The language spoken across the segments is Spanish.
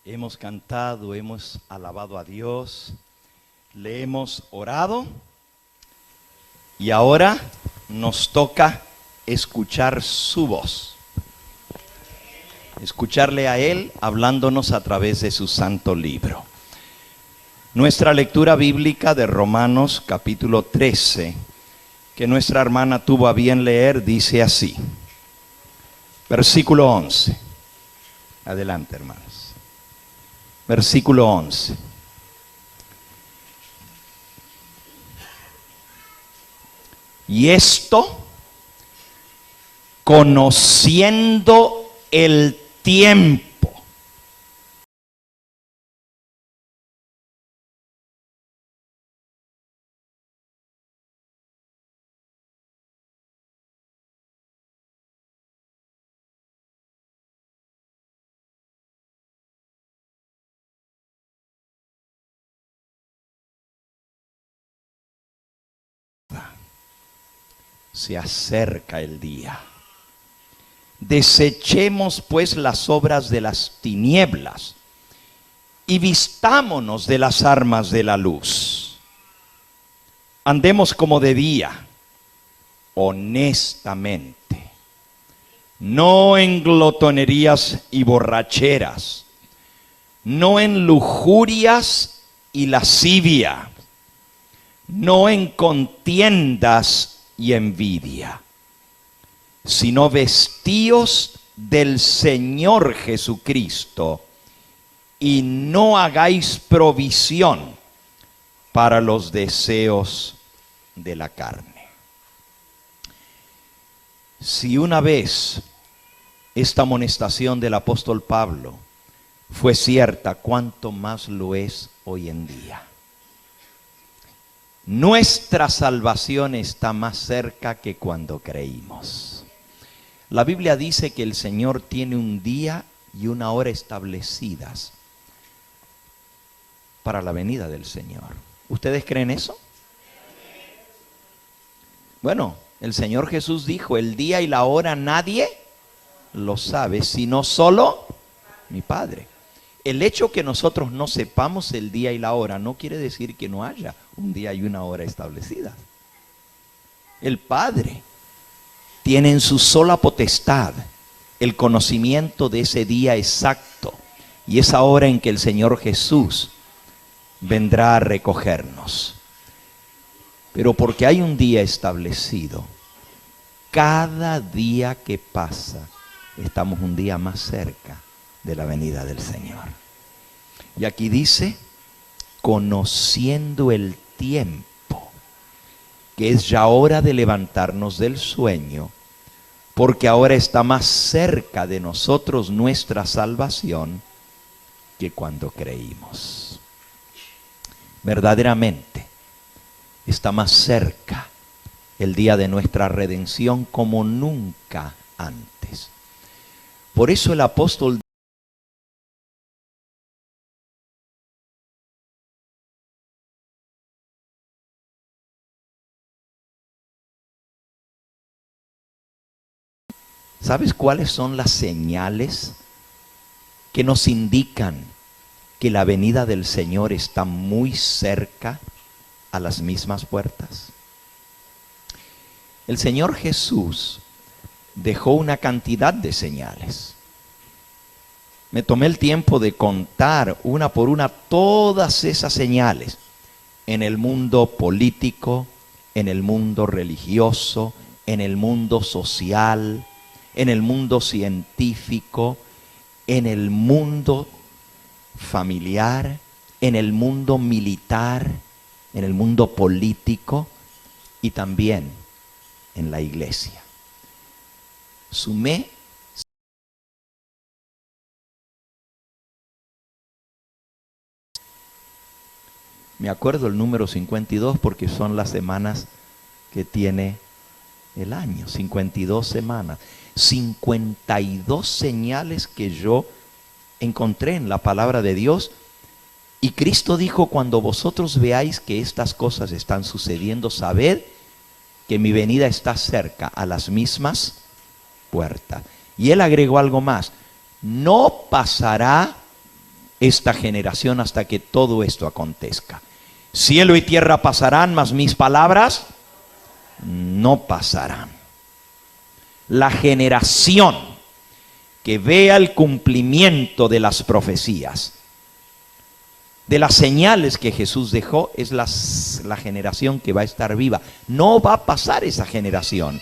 Hemos cantado, hemos alabado a Dios, le hemos orado y ahora nos toca escuchar su voz. Escucharle a Él hablándonos a través de su santo libro. Nuestra lectura bíblica de Romanos capítulo 13, que nuestra hermana tuvo a bien leer, dice así. Versículo 11. Adelante, hermanos. Versículo 11. Y esto, conociendo el tiempo. Se acerca el día. Desechemos pues las obras de las tinieblas y vistámonos de las armas de la luz. Andemos como de día, honestamente, no en glotonerías y borracheras, no en lujurias y lascivia, no en contiendas y envidia, sino vestíos del Señor Jesucristo y no hagáis provisión para los deseos de la carne. Si una vez esta amonestación del apóstol Pablo fue cierta, ¿cuánto más lo es hoy en día? Nuestra salvación está más cerca que cuando creímos. La Biblia dice que el Señor tiene un día y una hora establecidas para la venida del Señor. ¿Ustedes creen eso? Bueno, el Señor Jesús dijo, el día y la hora nadie lo sabe, sino solo mi Padre. El hecho que nosotros no sepamos el día y la hora no quiere decir que no haya un día y una hora establecida. El Padre tiene en su sola potestad el conocimiento de ese día exacto y esa hora en que el Señor Jesús vendrá a recogernos. Pero porque hay un día establecido, cada día que pasa estamos un día más cerca de la venida del Señor. Y aquí dice, conociendo el tiempo, que es ya hora de levantarnos del sueño, porque ahora está más cerca de nosotros nuestra salvación que cuando creímos. Verdaderamente está más cerca el día de nuestra redención como nunca antes. Por eso el apóstol ¿sabes cuáles son las señales que nos indican que la venida del Señor está muy cerca a las mismas puertas? El Señor Jesús dejó una cantidad de señales. Me tomé el tiempo de contar una por una todas esas señales en el mundo político, en el mundo religioso, en el mundo social, en el mundo científico, en el mundo familiar, en el mundo militar, en el mundo político y también en la iglesia. Sumé me acuerdo el número 52 porque son las semanas que tiene el año, 52 semanas. 52 señales que yo encontré en la palabra de Dios. Y Cristo dijo, cuando vosotros veáis que estas cosas están sucediendo, sabed que mi venida está cerca, a las mismas puertas. Y él agregó algo más, no pasará esta generación hasta que todo esto acontezca. Cielo y tierra pasarán, mas mis palabras no pasarán. La generación que vea el cumplimiento de las profecías, de las señales que Jesús dejó, es la generación que va a estar viva. No va a pasar esa generación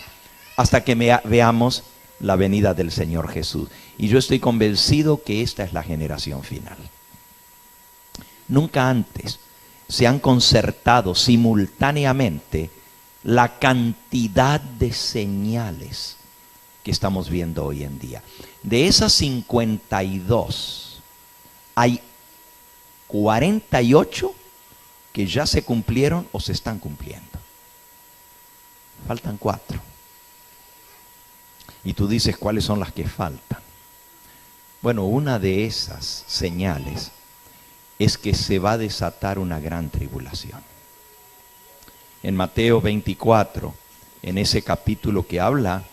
hasta que veamos la venida del Señor Jesús. Y yo estoy convencido que esta es la generación final. Nunca antes se han concertado simultáneamente la cantidad de señales que estamos viendo hoy en día. De esas 52, hay 48 que ya se cumplieron o se están cumpliendo. Faltan 4. Y tú dices, ¿cuáles son las que faltan? Bueno, una de esas señales es que se va a desatar una gran tribulación. En Mateo 24, en ese capítulo que habla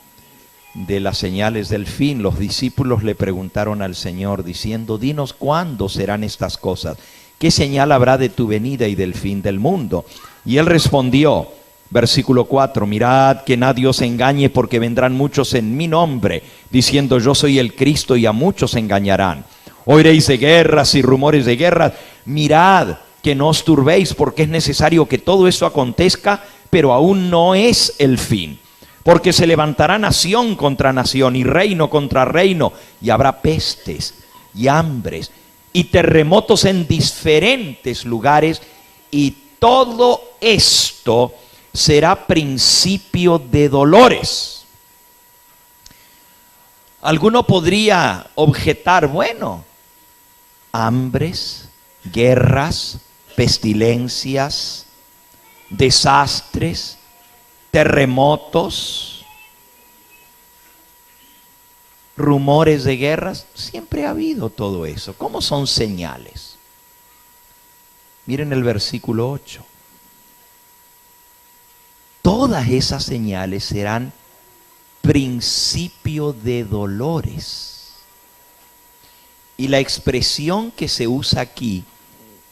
de las señales del fin, los discípulos le preguntaron al Señor diciendo, dinos cuándo serán estas cosas, qué señal habrá de tu venida y del fin del mundo. Y él respondió, versículo 4, mirad que nadie os engañe, porque vendrán muchos en mi nombre, diciendo yo soy el Cristo, y a muchos engañarán. Oiréis de guerras y rumores de guerras. Mirad que no os turbéis, porque es necesario que todo esto acontezca, pero aún no es el fin. Porque se levantará nación contra nación y reino contra reino, y habrá pestes y hambres y terremotos en diferentes lugares, y todo esto será principio de dolores. Alguno podría objetar, bueno, hambres, guerras, pestilencias, desastres, terremotos, rumores de guerras, siempre ha habido todo eso. ¿Cómo son señales? Miren el versículo 8. Todas esas señales serán principio de dolores. Y la expresión que se usa aquí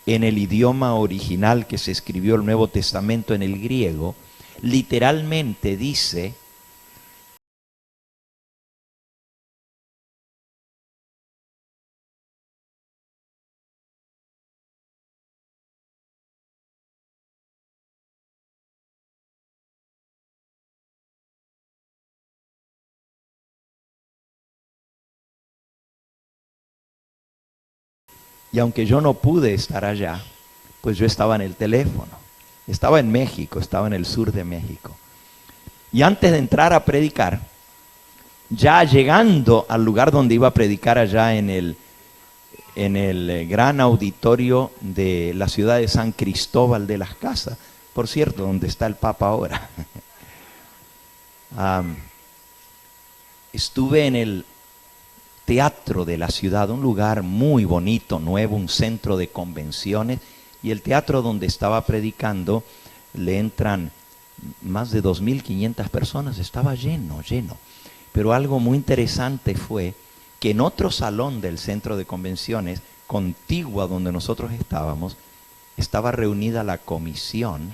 en el idioma original que se escribió el Nuevo Testamento, en el griego, literalmente dice y aunque yo no pude estar allá, pues yo estaba en el teléfono, estaba en México, estaba en el sur de México. Y antes de entrar a predicar, ya llegando al lugar donde iba a predicar allá en el gran auditorio de la ciudad de San Cristóbal de las Casas, por cierto, donde está el Papa ahora. Estuve en el teatro de la ciudad, un lugar muy bonito, nuevo, un centro de convenciones, y el teatro donde estaba predicando le entran más de 2.500 personas, estaba lleno. Pero algo muy interesante fue que en otro salón del centro de convenciones, contiguo a donde nosotros estábamos, estaba reunida la comisión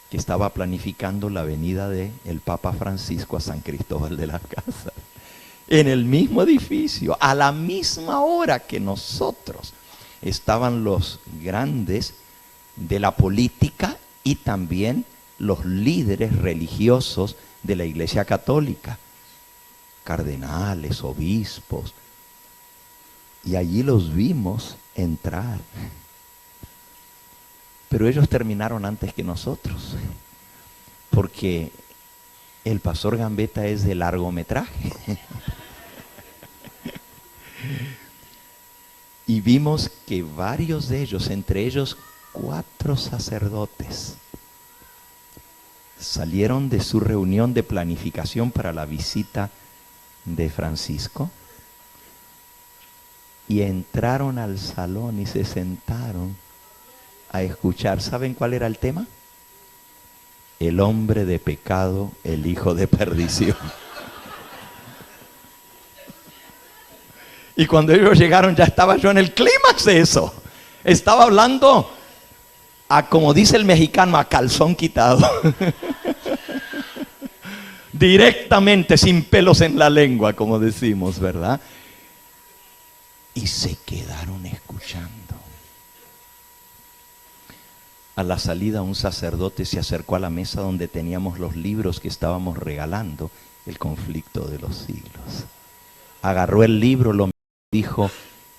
que estaba planificando la venida del Papa Francisco a San Cristóbal de las Casas. En el mismo edificio, a la misma hora que nosotros, estaban los grandes de la política y también los líderes religiosos de la Iglesia Católica, cardenales, obispos, y allí los vimos entrar. Pero ellos terminaron antes que nosotros, porque el pastor Gambetta es de largometraje. Y vimos que varios de ellos, entre ellos 4 sacerdotes, salieron de su reunión de planificación para la visita de Francisco y entraron al salón y se sentaron a escuchar. ¿Saben cuál era el tema? El hombre de pecado, el hijo de perdición. Y cuando ellos llegaron ya estaba yo en el clímax de eso. Estaba hablando como dice el mexicano, a calzón quitado. Directamente, sin pelos en la lengua, como decimos, ¿verdad? Y se quedaron escuchando. A la salida, un sacerdote se acercó a la mesa donde teníamos los libros que estábamos regalando, El conflicto de los siglos. Agarró el libro, lo dijo: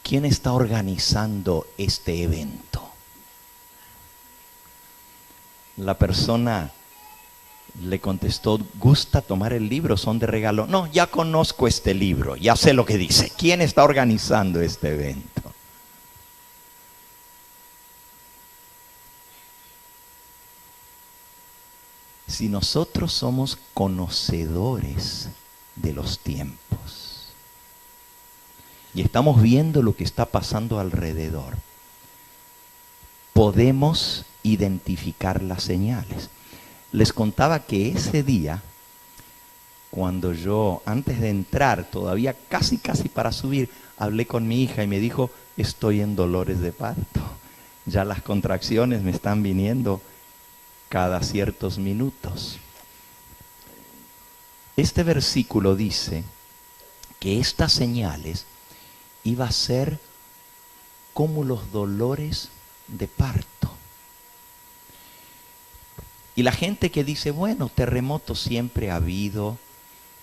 ¿quién está organizando este evento? La persona le contestó: ¿gusta tomar el libro? Son de regalo. No, ya conozco este libro, ya sé lo que dice. ¿Quién está organizando este evento? Si nosotros somos conocedores de los tiempos y estamos viendo lo que está pasando alrededor, podemos identificar las señales. Les contaba que ese día, cuando yo, antes de entrar, todavía casi para subir, hablé con mi hija y me dijo: estoy en dolores de parto. Ya las contracciones me están viniendo cada ciertos minutos. Este versículo dice que estas señales iba a ser como los dolores de parto. Y la gente que dice: bueno, terremotos siempre ha habido,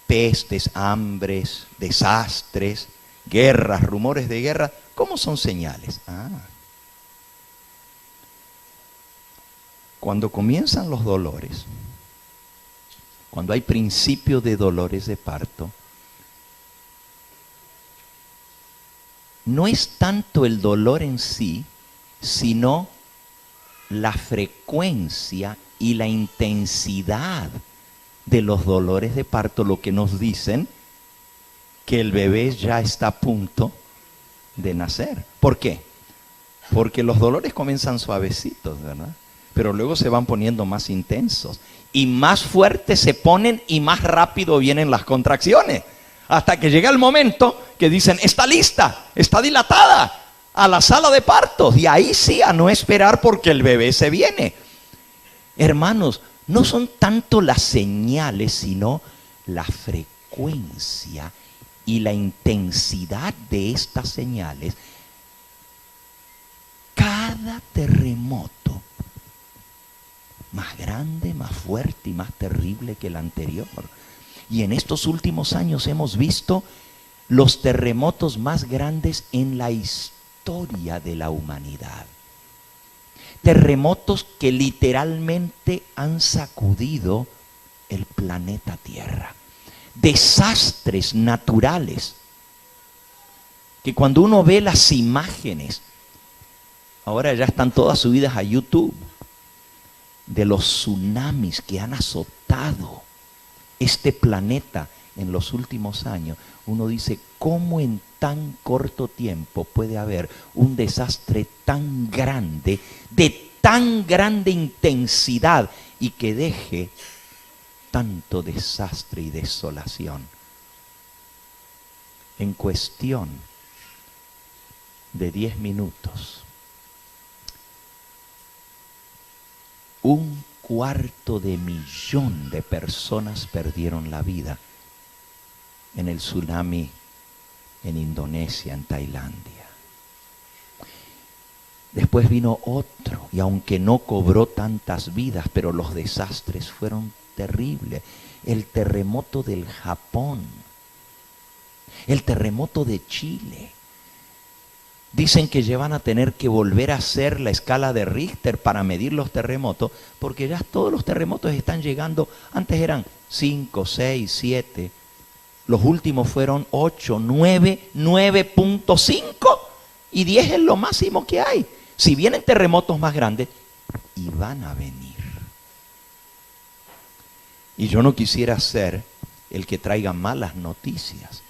pestes, hambres, desastres, guerras, rumores de guerra, ¿cómo son señales? Cuando comienzan los dolores, cuando hay principio de dolores de parto, no es tanto el dolor en sí, sino la frecuencia y la intensidad de los dolores de parto, lo que nos dicen que el bebé ya está a punto de nacer. ¿Por qué? Porque los dolores comienzan suavecitos, ¿verdad? Pero luego se van poniendo más intensos y más fuertes se ponen y más rápido vienen las contracciones. Hasta que llega el momento que dicen: está lista, está dilatada, a la sala de partos. Y ahí sí, a no esperar porque el bebé se viene. Hermanos, no son tanto las señales, sino la frecuencia y la intensidad de estas señales. Cada terremoto, más grande, más fuerte y más terrible que el anterior. Y en estos últimos años hemos visto los terremotos más grandes en la historia de la humanidad. Terremotos que literalmente han sacudido el planeta Tierra. Desastres naturales que cuando uno ve las imágenes, ahora ya están todas subidas a YouTube, de los tsunamis que han azotado este planeta en los últimos años, uno dice: ¿cómo en tan corto tiempo puede haber un desastre tan grande, de tan grande intensidad, y que deje tanto desastre y desolación? En cuestión de 10 minutos, 250.000 de personas perdieron la vida en el tsunami en Indonesia, en Tailandia. Después vino otro, y aunque no cobró tantas vidas, pero los desastres fueron terribles. El terremoto del Japón, el terremoto de Chile. Dicen que ya van a tener que volver a hacer la escala de Richter para medir los terremotos, porque ya todos los terremotos están llegando. Antes eran 5, 6, 7. Los últimos fueron 8, 9, 9.5 y 10 es lo máximo que hay. Si vienen terremotos más grandes, y van a venir. Y yo no quisiera ser el que traiga malas noticias,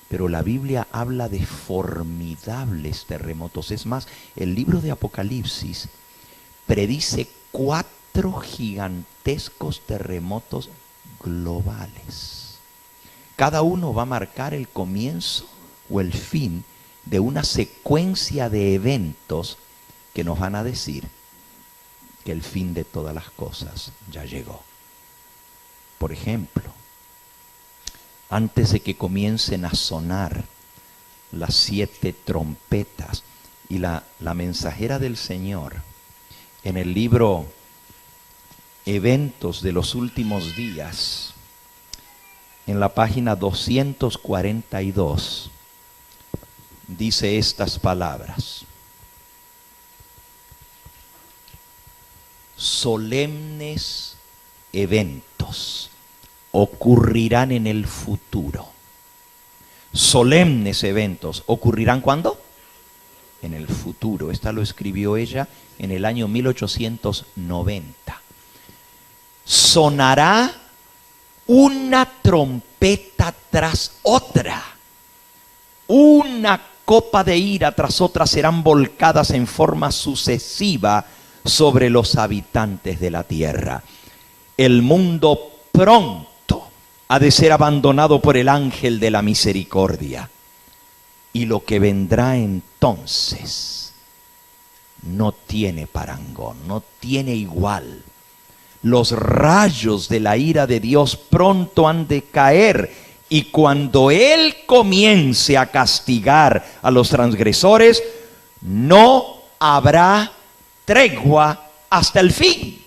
pero la Biblia habla de formidables terremotos. Es más, el libro de Apocalipsis predice 4 gigantescos terremotos globales. Cada uno va a marcar el comienzo o el fin de una secuencia de eventos que nos van a decir que el fin de todas las cosas ya llegó. Por ejemplo, antes de que comiencen a sonar las 7 trompetas, y la mensajera del Señor, en el libro Eventos de los Últimos Días, en la página 242, dice estas palabras: solemnes eventos ocurrirán en el futuro. Solemnes eventos ocurrirán ¿cuándo? En el futuro. Esta lo escribió ella en el año 1890. Sonará una trompeta tras otra. Una copa de ira tras otra serán volcadas en forma sucesiva sobre los habitantes de la tierra. El mundo pronto ha de ser abandonado por el ángel de la misericordia. Y lo que vendrá entonces no tiene parangón, no tiene igual. Los rayos de la ira de Dios pronto han de caer, y cuando Él comience a castigar a los transgresores, no habrá tregua hasta el fin.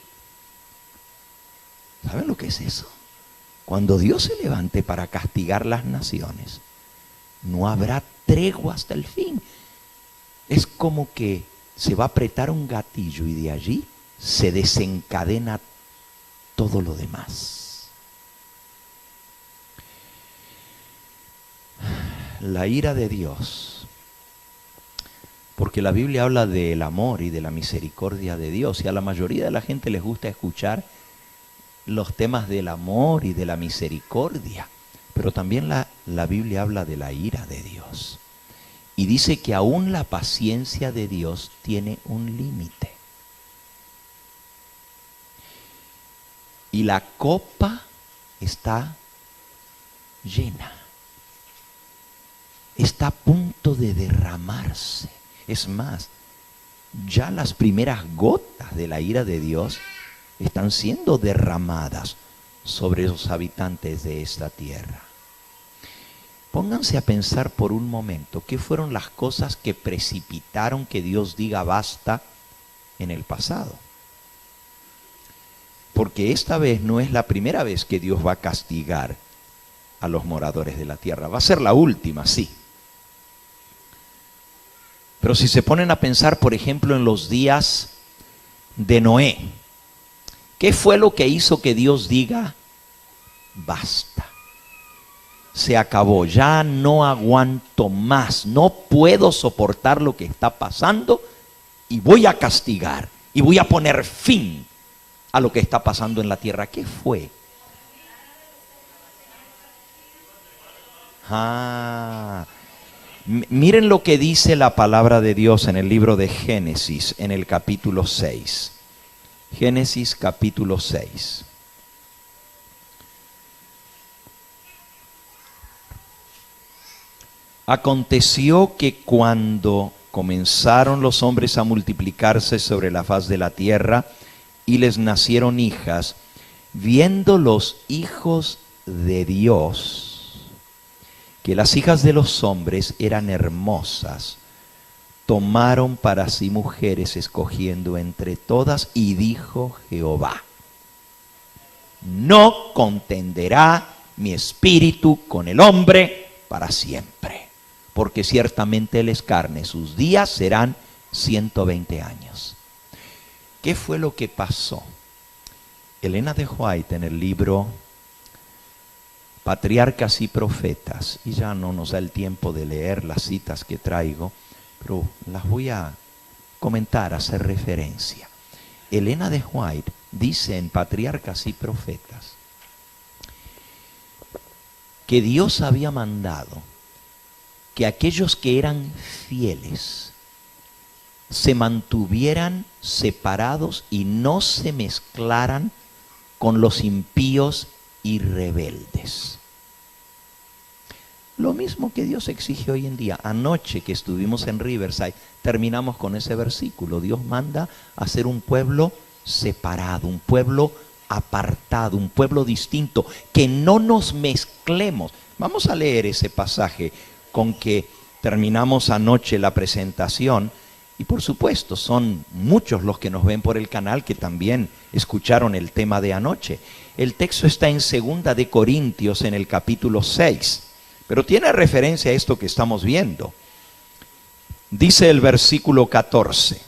¿Saben lo que es eso? Cuando Dios se levante para castigar las naciones, no habrá tregua hasta el fin. Es como que se va a apretar un gatillo y de allí se desencadena todo lo demás. La ira de Dios, porque la Biblia habla del amor y de la misericordia de Dios, y a la mayoría de la gente les gusta escuchar los temas del amor y de la misericordia. Pero también la Biblia habla de la ira de Dios. Y dice que aún la paciencia de Dios tiene un límite. Y la copa está llena. Está a punto de derramarse. Es más, ya las primeras gotas de la ira de Dios están siendo derramadas sobre los habitantes de esta tierra. Pónganse a pensar por un momento qué fueron las cosas que precipitaron que Dios diga basta en el pasado. Porque esta vez no es la primera vez que Dios va a castigar a los moradores de la tierra. Va a ser la última, sí. Pero si se ponen a pensar, por ejemplo, en los días de Noé, ¿qué fue lo que hizo que Dios diga basta? Se acabó, ya no aguanto más, no puedo soportar lo que está pasando y voy a castigar y voy a poner fin a lo que está pasando en la tierra. ¿Qué fue? Miren lo que dice la palabra de Dios en el libro de Génesis, en el capítulo 6. Génesis capítulo 6. Aconteció que cuando comenzaron los hombres a multiplicarse sobre la faz de la tierra y les nacieron hijas, viendo los hijos de Dios que las hijas de los hombres eran hermosas, tomaron para sí mujeres escogiendo entre todas, y dijo Jehová: no contenderá mi espíritu con el hombre para siempre, porque ciertamente él es carne, sus días serán 120 años. ¿Qué fue lo que pasó? Elena de White, en el libro Patriarcas y Profetas, y ya no nos da el tiempo de leer las citas que traigo, pero las voy a comentar, a hacer referencia. Elena de White dice en Patriarcas y Profetas que Dios había mandado que aquellos que eran fieles se mantuvieran separados y no se mezclaran con los impíos y rebeldes. Lo mismo que Dios exige hoy en día. Anoche que estuvimos en Riverside, terminamos con ese versículo. Dios manda a ser un pueblo separado, un pueblo apartado, un pueblo distinto, que no nos mezclemos. Vamos a leer ese pasaje con que terminamos anoche la presentación. Y por supuesto, son muchos los que nos ven por el canal que también escucharon el tema de anoche. El texto está en 2 de Corintios, en el capítulo 6. Pero tiene referencia a esto que estamos viendo. Dice el versículo 14,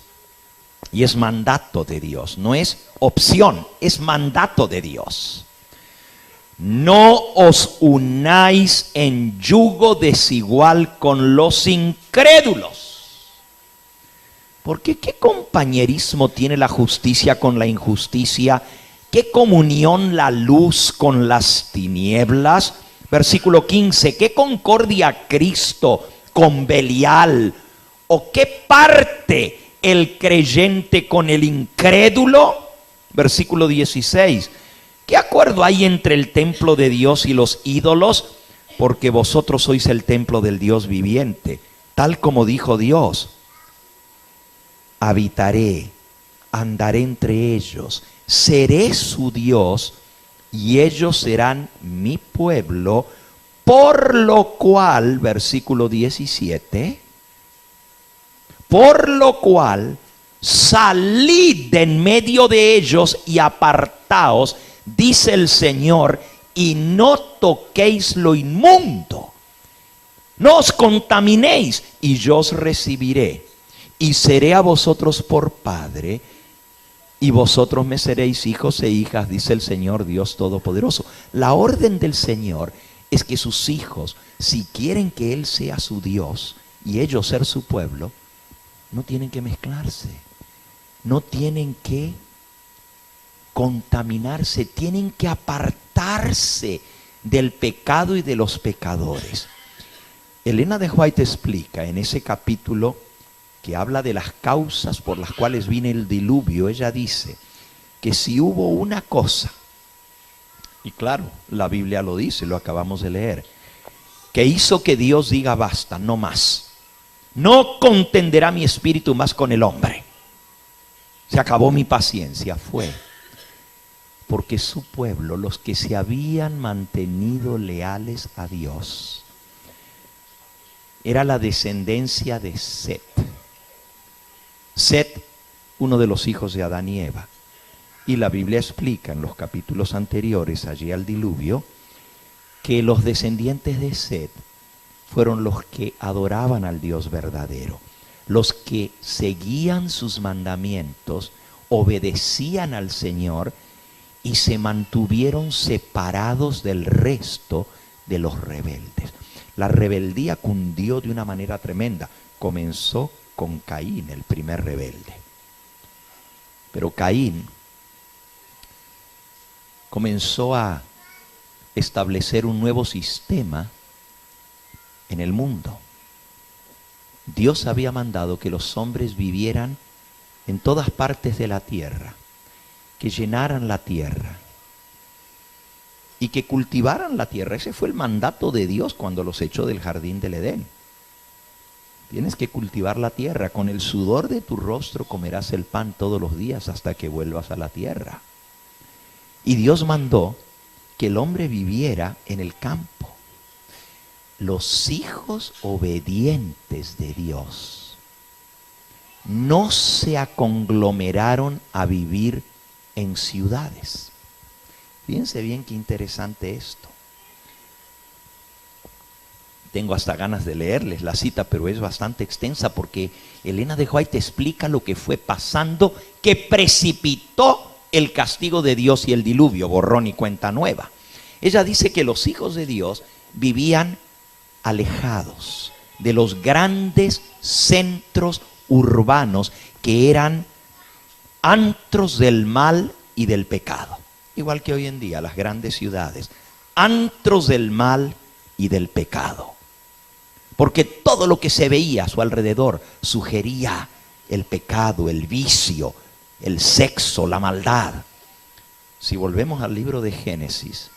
y es mandato de Dios, no es opción, es mandato de Dios. No os unáis en yugo desigual con los incrédulos. Porque ¿qué compañerismo tiene la justicia con la injusticia? ¿Qué comunión la luz con las tinieblas? Versículo 15, ¿qué concordia Cristo con Belial? ¿O qué parte el creyente con el incrédulo? Versículo 16, ¿qué acuerdo hay entre el templo de Dios y los ídolos? Porque vosotros sois el templo del Dios viviente, tal como dijo Dios. Habitaré, andaré entre ellos, seré su Dios y ellos serán mi pueblo, por lo cual, versículo 17, por lo cual salid de en medio de ellos y apartaos, dice el Señor, y no toquéis lo inmundo, no os contaminéis, y yo os recibiré, y seré a vosotros por Padre, y vosotros me seréis hijos e hijas, dice el Señor Dios Todopoderoso. La orden del Señor es que sus hijos, si quieren que Él sea su Dios y ellos ser su pueblo, no tienen que mezclarse, no tienen que contaminarse, tienen que apartarse del pecado y de los pecadores. Elena de White explica en ese capítulo que habla de las causas por las cuales vino el diluvio. Ella dice que si hubo una cosa, y claro, la Biblia lo dice, lo acabamos de leer, que hizo que Dios diga basta, no más, no contenderá mi espíritu más con el hombre, se acabó mi paciencia, fue porque su pueblo, los que se habían mantenido leales a Dios, era la descendencia de Set. Set, uno de los hijos de Adán y Eva. Y la Biblia explica en los capítulos anteriores, allí al diluvio, que los descendientes de Set fueron los que adoraban al Dios verdadero, los que seguían sus mandamientos, obedecían al Señor y se mantuvieron separados del resto de los rebeldes. La rebeldía cundió de una manera tremenda. Comenzó con Caín, el primer rebelde. Pero Caín comenzó a establecer un nuevo sistema en el mundo. Dios había mandado que los hombres vivieran en todas partes de la tierra, que llenaran la tierra y que cultivaran la tierra. Ese fue el mandato de Dios cuando los echó del jardín del Edén. Tienes que cultivar la tierra, con el sudor de tu rostro comerás el pan todos los días hasta que vuelvas a la tierra. Y Dios mandó que el hombre viviera en el campo. Los hijos obedientes de Dios no se aconglomeraron a vivir en ciudades. Fíjense bien qué interesante esto. Tengo hasta ganas de leerles la cita, pero es bastante extensa porque Elena de White explica lo que fue pasando, que precipitó el castigo de Dios y el diluvio, borrón y cuenta nueva. Ella dice que los hijos de Dios vivían alejados de los grandes centros urbanos que eran antros del mal y del pecado. Igual que hoy en día las grandes ciudades, antros del mal y del pecado. Porque todo lo que se veía a su alrededor sugería el pecado, el vicio, el sexo, la maldad. Si volvemos al libro de Génesis,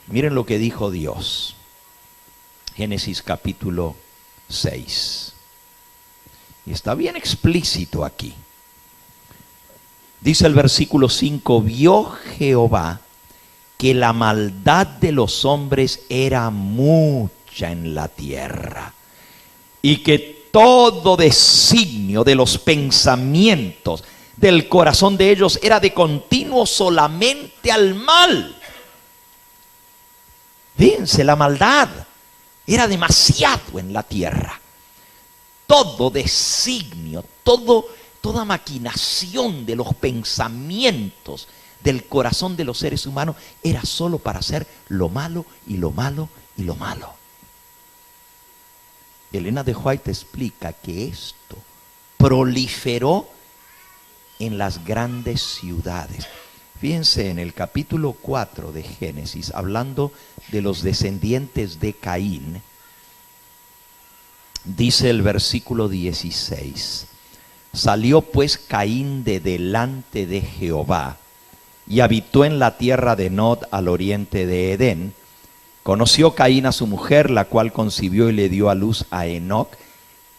miren lo que dijo Dios. Génesis capítulo 6. Y está bien explícito aquí. Dice el versículo 5, vio Jehová que la maldad de los hombres era mucha en la tierra, y que todo designio de los pensamientos del corazón de ellos era de continuo solamente al mal. Fíjense, la maldad era demasiado en la tierra. Todo designio, toda maquinación de los pensamientos del corazón de los seres humanos era solo para hacer lo malo y lo malo y lo malo. Elena de White explica que esto proliferó en las grandes ciudades. Fíjense en el capítulo 4 de Génesis, hablando de los descendientes de Caín, dice el versículo 16, salió pues Caín de delante de Jehová y habitó en la tierra de Nod al oriente de Edén. Conoció Caín a su mujer, la cual concibió y le dio a luz a Enoc,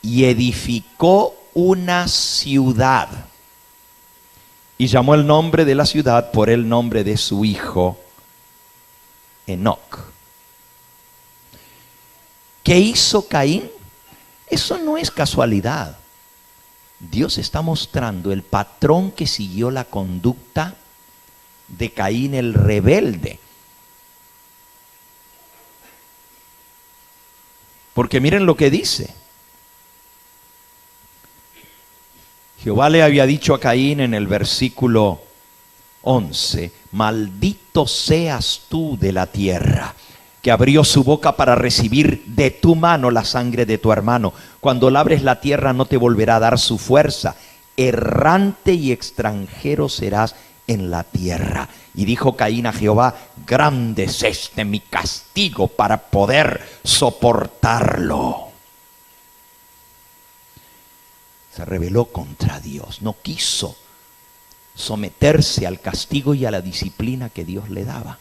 y edificó una ciudad. Y llamó el nombre de la ciudad por el nombre de su hijo, Enoc. ¿Qué hizo Caín? Eso no es casualidad. Dios está mostrando el patrón que siguió la conducta de Caín el rebelde. Porque miren lo que dice. Jehová le había dicho a Caín en el versículo 11, maldito seas tú de la tierra, que abrió su boca para recibir de tu mano la sangre de tu hermano. Cuando labres la tierra no te volverá a dar su fuerza. Errante y extranjero serás en la tierra. Y dijo Caín a Jehová, grande es este mi castigo para poder soportarlo. Se rebeló contra Dios, no quiso someterse al castigo y a la disciplina que Dios le daba.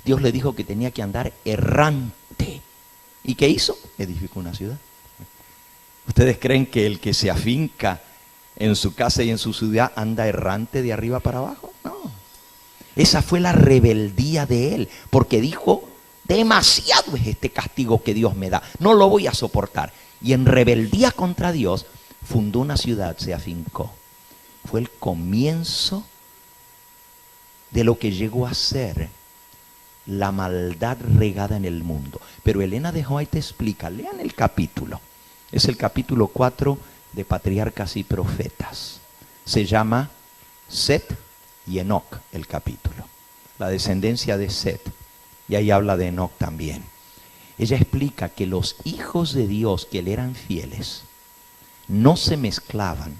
Dios le dijo que tenía que andar errante. ¿Y qué hizo? Edificó una ciudad. ¿Ustedes creen que el que se afinca en su casa y en su ciudad anda errante de arriba para abajo? No. Esa fue la rebeldía de él, porque dijo, demasiado es este castigo que Dios me da, no lo voy a soportar. Y en rebeldía contra Dios, fundó una ciudad, se afincó. Fue el comienzo de lo que llegó a ser la maldad regada en el mundo. Pero Elena de White explica, lean el capítulo, es el capítulo 4 de Patriarcas y Profetas. Se llama Set y Enoc el capítulo, la descendencia de Set, y ahí habla de Enoc también. Ella explica que los hijos de Dios que le eran fieles no se mezclaban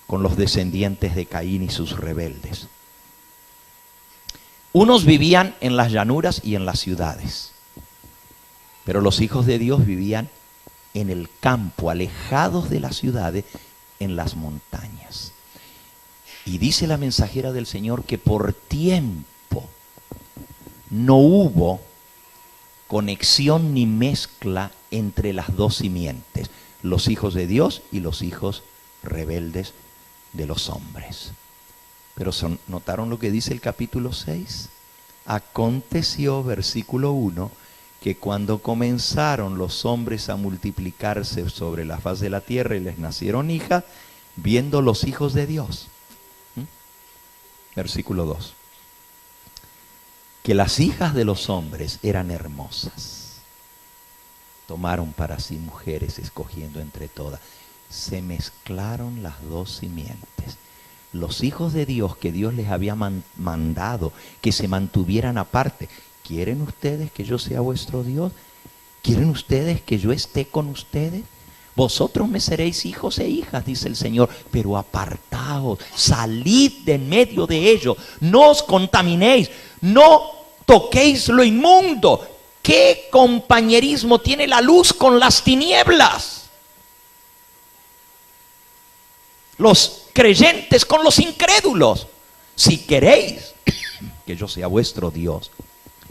con los descendientes de Caín y sus rebeldes. Unos vivían en las llanuras y en las ciudades, pero los hijos de Dios vivían en el campo, alejados de las ciudades, en las montañas. Y dice la mensajera del Señor que por tiempo no hubo conexión ni mezcla entre las dos simientes, los hijos de Dios y los hijos rebeldes de los hombres. Pero ¿notaron lo que dice el capítulo 6? Aconteció, versículo 1, que cuando comenzaron los hombres a multiplicarse sobre la faz de la tierra y les nacieron hijas, viendo los hijos de Dios. Versículo 2. Que las hijas de los hombres eran hermosas. Tomaron para sí mujeres, escogiendo entre todas. Se mezclaron las dos simientes. Los hijos de Dios que Dios les había mandado que se mantuvieran aparte. ¿Quieren ustedes que yo sea vuestro Dios? ¿Quieren ustedes que yo esté con ustedes? Vosotros me seréis hijos e hijas, dice el Señor, pero apartaos, salid de en medio de ellos, no os contaminéis, no toquéis lo inmundo. ¿Qué compañerismo tiene la luz con las tinieblas? Los creyentes con los incrédulos. Si queréis que yo sea vuestro Dios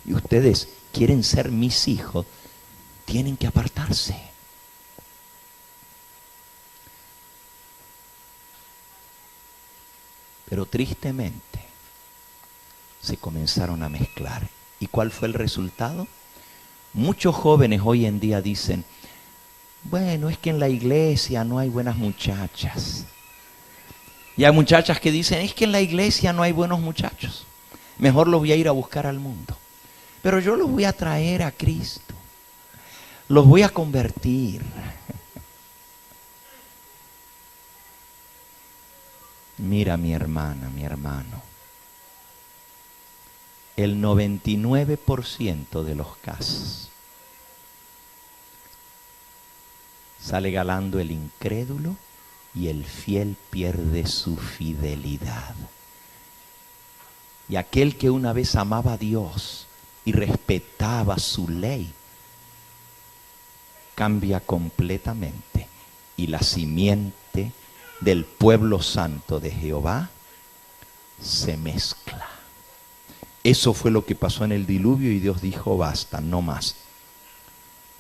y ustedes quieren ser mis hijos, tienen que apartarse. Pero tristemente se comenzaron a mezclar. ¿Y cuál fue el resultado? Muchos jóvenes hoy en día dicen, bueno, es que en la iglesia no hay buenas muchachas. Y hay muchachas que dicen, es que en la iglesia no hay buenos muchachos. Mejor los voy a ir a buscar al mundo. Pero yo los voy a traer a Cristo. Los voy a convertir. Mira, mi hermana, mi hermano. El 99% de los casos sale ganando el incrédulo y el fiel pierde su fidelidad. Y aquel que una vez amaba a Dios y respetaba su ley, cambia completamente y la simiente del pueblo santo de Jehová se mezcla. Eso fue lo que pasó en el diluvio y Dios dijo, basta, no más.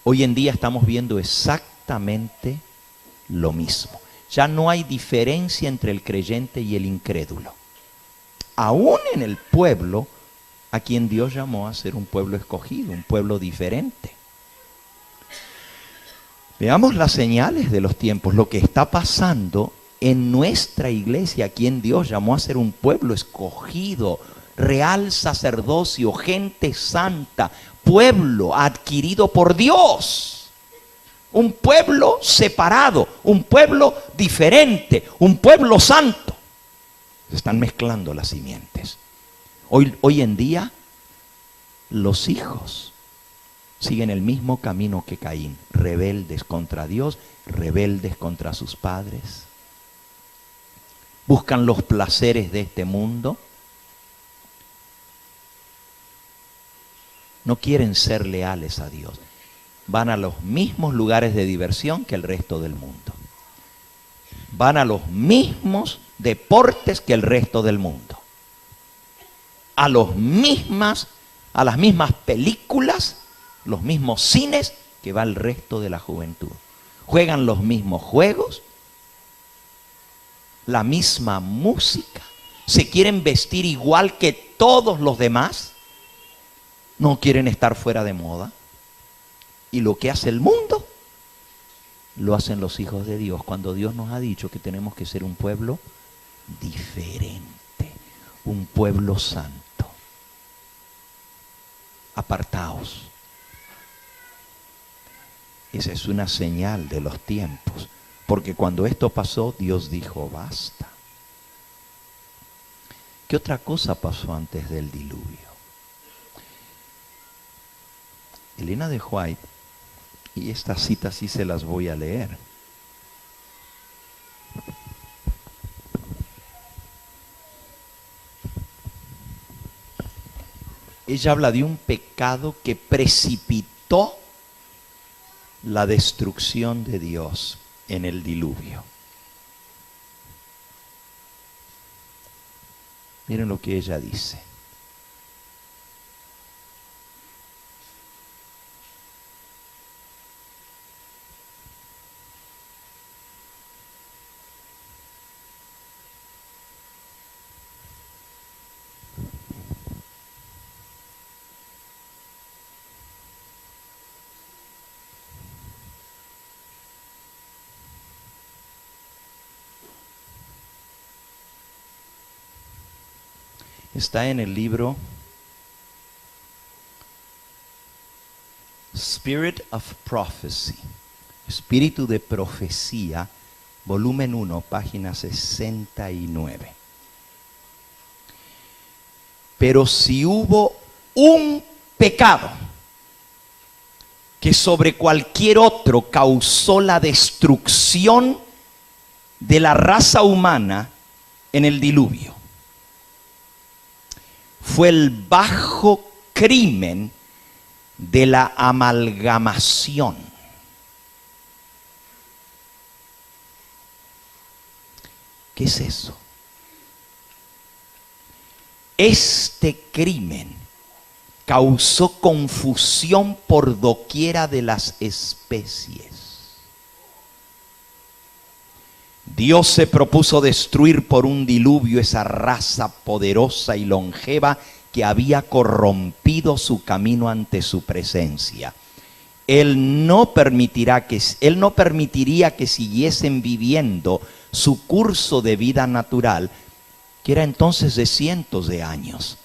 Hoy en día estamos viendo exactamente lo mismo. Ya no hay diferencia entre el creyente y el incrédulo. Aún en el pueblo a quien Dios llamó a ser un pueblo escogido, un pueblo diferente. Veamos las señales de los tiempos, lo que está pasando en nuestra iglesia, a quien Dios llamó a ser un pueblo escogido, real sacerdocio, gente santa, pueblo adquirido por Dios. Un pueblo separado, un pueblo diferente, un pueblo santo. Se están mezclando las simientes. Hoy en día, los hijos siguen el mismo camino que Caín, rebeldes contra Dios, rebeldes contra sus padres. Buscan los placeres de este mundo. No quieren ser leales a Dios. Van a los mismos lugares de diversión que el resto del mundo. Van a los mismos deportes que el resto del mundo. A las mismas películas, los mismos cines que va el resto de la juventud. Juegan los mismos juegos, la misma música, se quieren vestir igual que todos los demás, no quieren estar fuera de moda. Y lo que hace el mundo, lo hacen los hijos de Dios, cuando Dios nos ha dicho que tenemos que ser un pueblo diferente, un pueblo santo. Apartaos. Esa es una señal de los tiempos, porque cuando esto pasó, Dios dijo, basta. ¿Qué otra cosa pasó antes del diluvio? Elena de White, y estas citas sí se las voy a leer. Ella habla de un pecado que precipitó la destrucción de Dios en el diluvio. Miren lo que ella dice. Está en el libro Spirit of Prophecy, Espíritu de Profecía, volumen 1, página 69. Pero si hubo un pecado que sobre cualquier otro causó la destrucción de la raza humana en el diluvio, fue el bajo crimen de la amalgamación. ¿Qué es eso? Este crimen causó confusión por doquiera de las especies. Dios se propuso destruir por un diluvio esa raza poderosa y longeva que había corrompido su camino ante su presencia. Él no permitiría que siguiesen viviendo su curso de vida natural, que era entonces de cientos de años.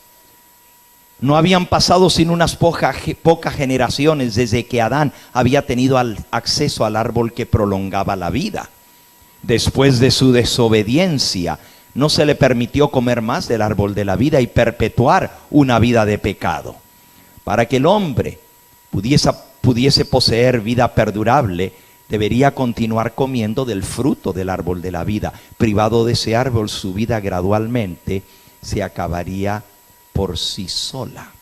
No habían pasado sino unas pocas generaciones desde que Adán había tenido acceso al árbol que prolongaba la vida. Después de su desobediencia, no se le permitió comer más del árbol de la vida y perpetuar una vida de pecado. Para que el hombre pudiese poseer vida perdurable, debería continuar comiendo del fruto del árbol de la vida. Privado de ese árbol, su vida gradualmente se acabaría por sí sola.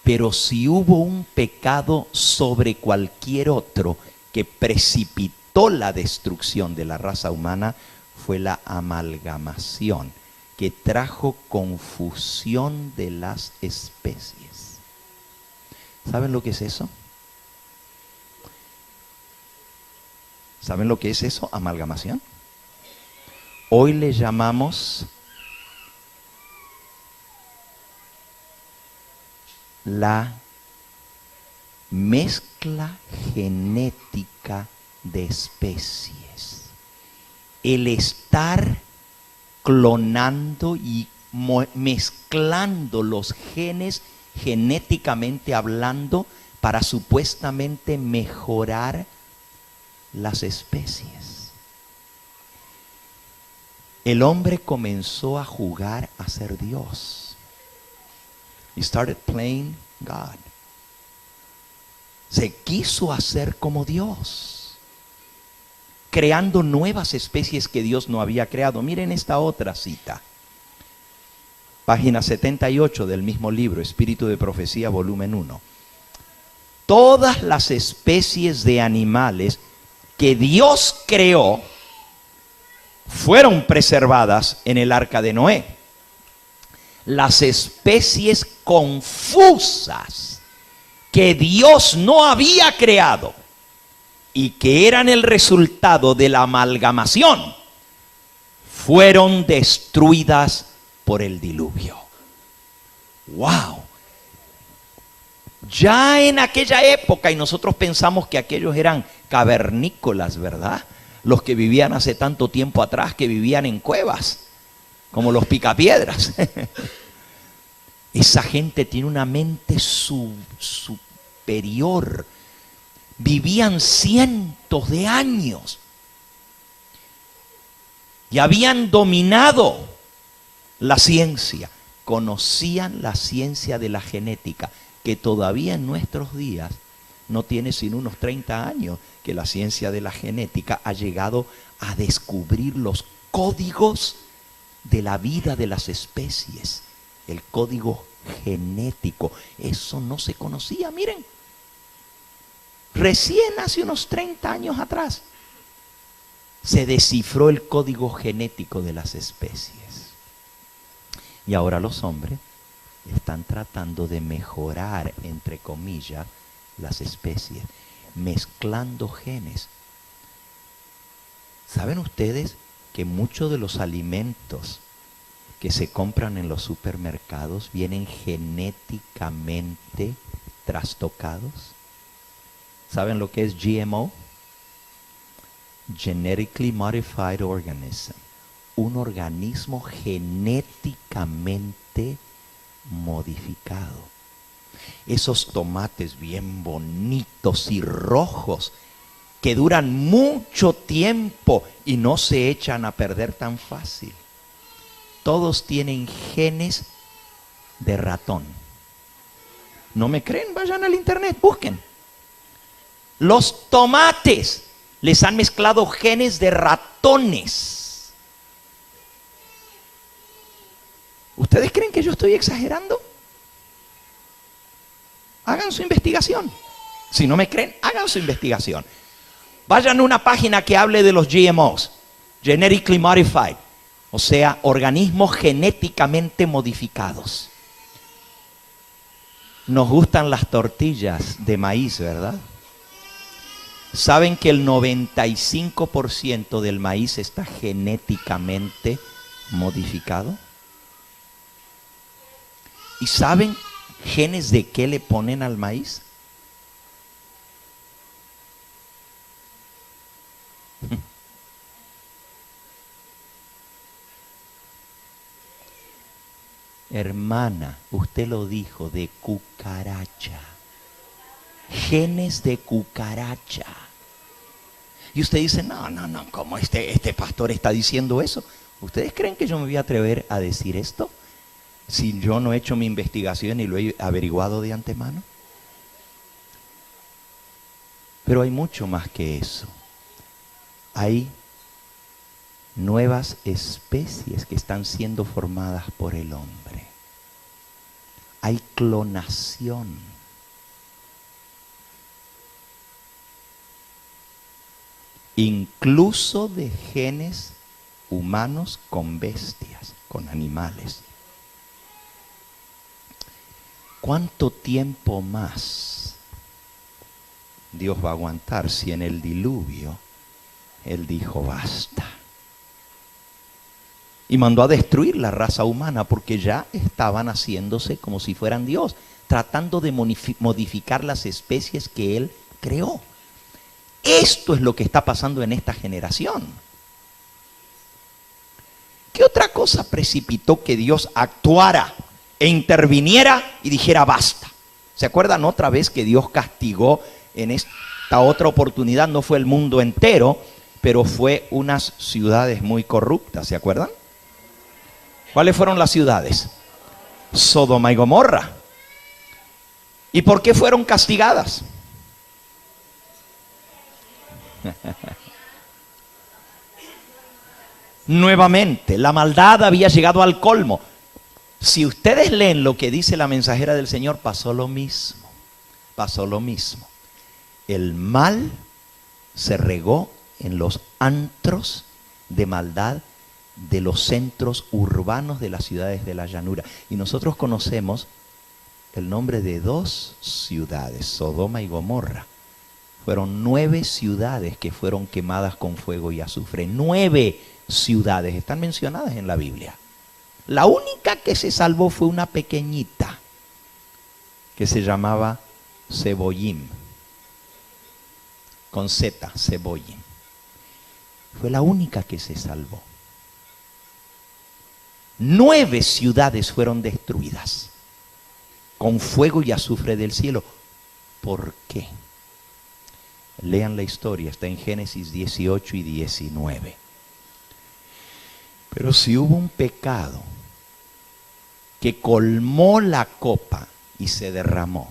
Pero si hubo un pecado sobre cualquier otro que precipitó la destrucción de la raza humana, fue la amalgamación, que trajo confusión de las especies. ¿Saben lo que es eso? ¿Saben lo que es eso? Amalgamación. Hoy le llamamos la mezcla genética de especies. El estar clonando y mezclando los genes genéticamente hablando para supuestamente mejorar las especies. El hombre comenzó a jugar a ser Dios. He started playing God. Se quiso hacer como Dios, creando nuevas especies que Dios no había creado. Miren esta otra cita. Página 78 del mismo libro, Espíritu de Profecía, volumen 1. Todas las especies de animales que Dios creó fueron preservadas en el arca de Noé. Las especies confusas que Dios no había creado y que eran el resultado de la amalgamación, fueron destruidas por el diluvio. ¡Wow! Ya en aquella época, y nosotros pensamos que aquellos eran cavernícolas, ¿verdad? Los que vivían hace tanto tiempo atrás, que vivían en cuevas, como los picapiedras. Esa gente tiene una mente superior. Vivían cientos de años y habían dominado la ciencia. Conocían la ciencia de la genética, que todavía en nuestros días no tiene sino unos 30 años que la ciencia de la genética ha llegado a descubrir los códigos de la vida de las especies. El código genético, eso no se conocía, miren. Recién hace unos 30 años atrás se descifró el código genético de las especies. Y ahora los hombres están tratando de mejorar, entre comillas, las especies, mezclando genes. ¿Saben ustedes que muchos de los alimentos que se compran en los supermercados vienen genéticamente trastocados? ¿Saben lo que es GMO? Genetically Modified Organism. Un organismo genéticamente modificado. Esos tomates bien bonitos y rojos que duran mucho tiempo y no se echan a perder tan fácil. Todos tienen genes de ratón. ¿No me creen? Vayan al internet, busquen. Los tomates les han mezclado genes de ratones. ¿Ustedes creen que yo estoy exagerando? Hagan su investigación. Si no me creen, hagan su investigación. Vayan a una página que hable de los GMOs, Genetically Modified, o sea, organismos genéticamente modificados. Nos gustan las tortillas de maíz, ¿verdad? ¿Saben que el 95% del maíz está genéticamente modificado? ¿Y saben genes de qué le ponen al maíz? Hermana, usted lo dijo, de cucaracha. Genes de cucaracha. Y usted dice, no, ¿cómo este pastor está diciendo eso? ¿Ustedes creen que yo me voy a atrever a decir esto si yo no he hecho mi investigación y lo he averiguado de antemano? Pero hay mucho más que eso. Hay nuevas especies que están siendo formadas por el hombre. Hay clonación. Incluso de genes humanos con bestias, con animales. ¿Cuánto tiempo más Dios va a aguantar si en el diluvio Él dijo basta? Y mandó a destruir la raza humana porque ya estaban haciéndose como si fueran Dios, tratando de modificar las especies que Él creó. Esto es lo que está pasando en esta generación. ¿Qué otra cosa precipitó que Dios actuara e interviniera y dijera basta? ¿Se acuerdan otra vez que Dios castigó en esta otra oportunidad? No fue el mundo entero, pero fue unas ciudades muy corruptas, ¿se acuerdan? ¿Cuáles fueron las ciudades? Sodoma y Gomorra. ¿Y por qué fueron castigadas? Nuevamente, la maldad había llegado al colmo. Si ustedes leen lo que dice la mensajera del Señor, pasó lo mismo. Pasó lo mismo. El mal se regó en los antros de maldad de los centros urbanos de las ciudades de la llanura. Y nosotros conocemos el nombre de dos ciudades, Sodoma y Gomorra. Fueron 9 ciudades que fueron quemadas con fuego y azufre. 9 ciudades están mencionadas en la Biblia. La única que se salvó fue una pequeñita que se llamaba Zeboyim, con Z, Zeboyim. Fue la única que se salvó. 9 ciudades fueron destruidas con fuego y azufre del cielo. ¿Por qué? Lean la historia, está en Génesis 18 y 19. Pero si hubo un pecado que colmó la copa y se derramó,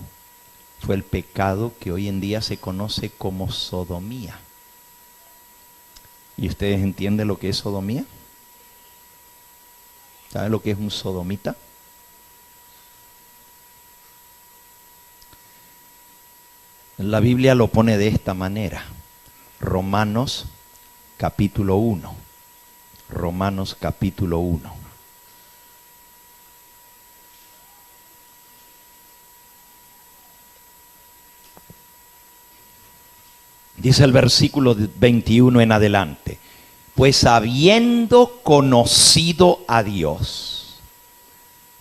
fue el pecado que hoy en día se conoce como sodomía. ¿Y ustedes entienden lo que es sodomía? ¿Saben lo que es un sodomita? La Biblia lo pone de esta manera. Romanos capítulo 1. Romanos capítulo 1. Dice el versículo 21 en adelante. Pues habiendo conocido a Dios,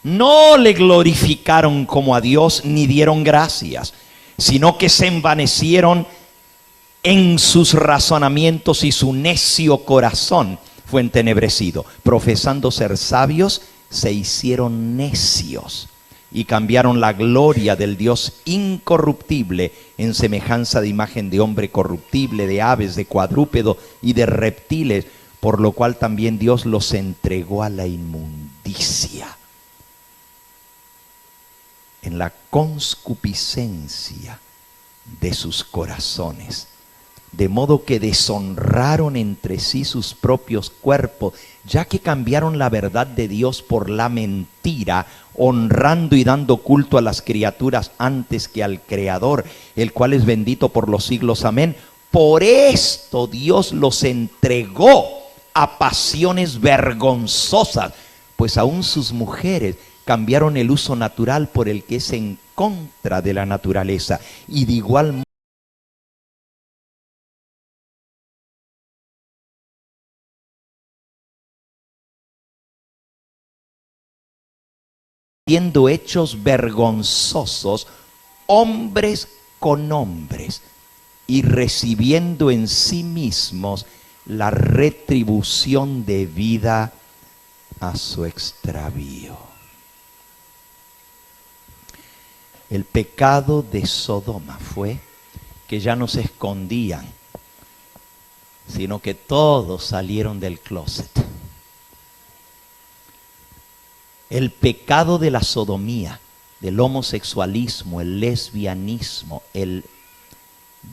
no le glorificaron como a Dios ni dieron gracias, sino que se envanecieron en sus razonamientos y su necio corazón fue entenebrecido. Profesando ser sabios, se hicieron necios y cambiaron la gloria del Dios incorruptible en semejanza de imagen de hombre corruptible, de aves, de cuadrúpedo y de reptiles, por lo cual también Dios los entregó a la inmundicia en la conscupiscencia de sus corazones, de modo que deshonraron entre sí sus propios cuerpos, ya que cambiaron la verdad de Dios por la mentira, honrando y dando culto a las criaturas antes que al Creador, el cual es bendito por los siglos. Amén. Por esto Dios los entregó a pasiones vergonzosas, pues aún sus mujeres cambiaron el uso natural por el que es en contra de la naturaleza. Y de igual modo, siendo hechos vergonzosos, hombres con hombres, y recibiendo en sí mismos la retribución debida a su extravío. El pecado de Sodoma fue que ya no se escondían, sino que todos salieron del closet. El pecado de la sodomía, del homosexualismo, el lesbianismo, el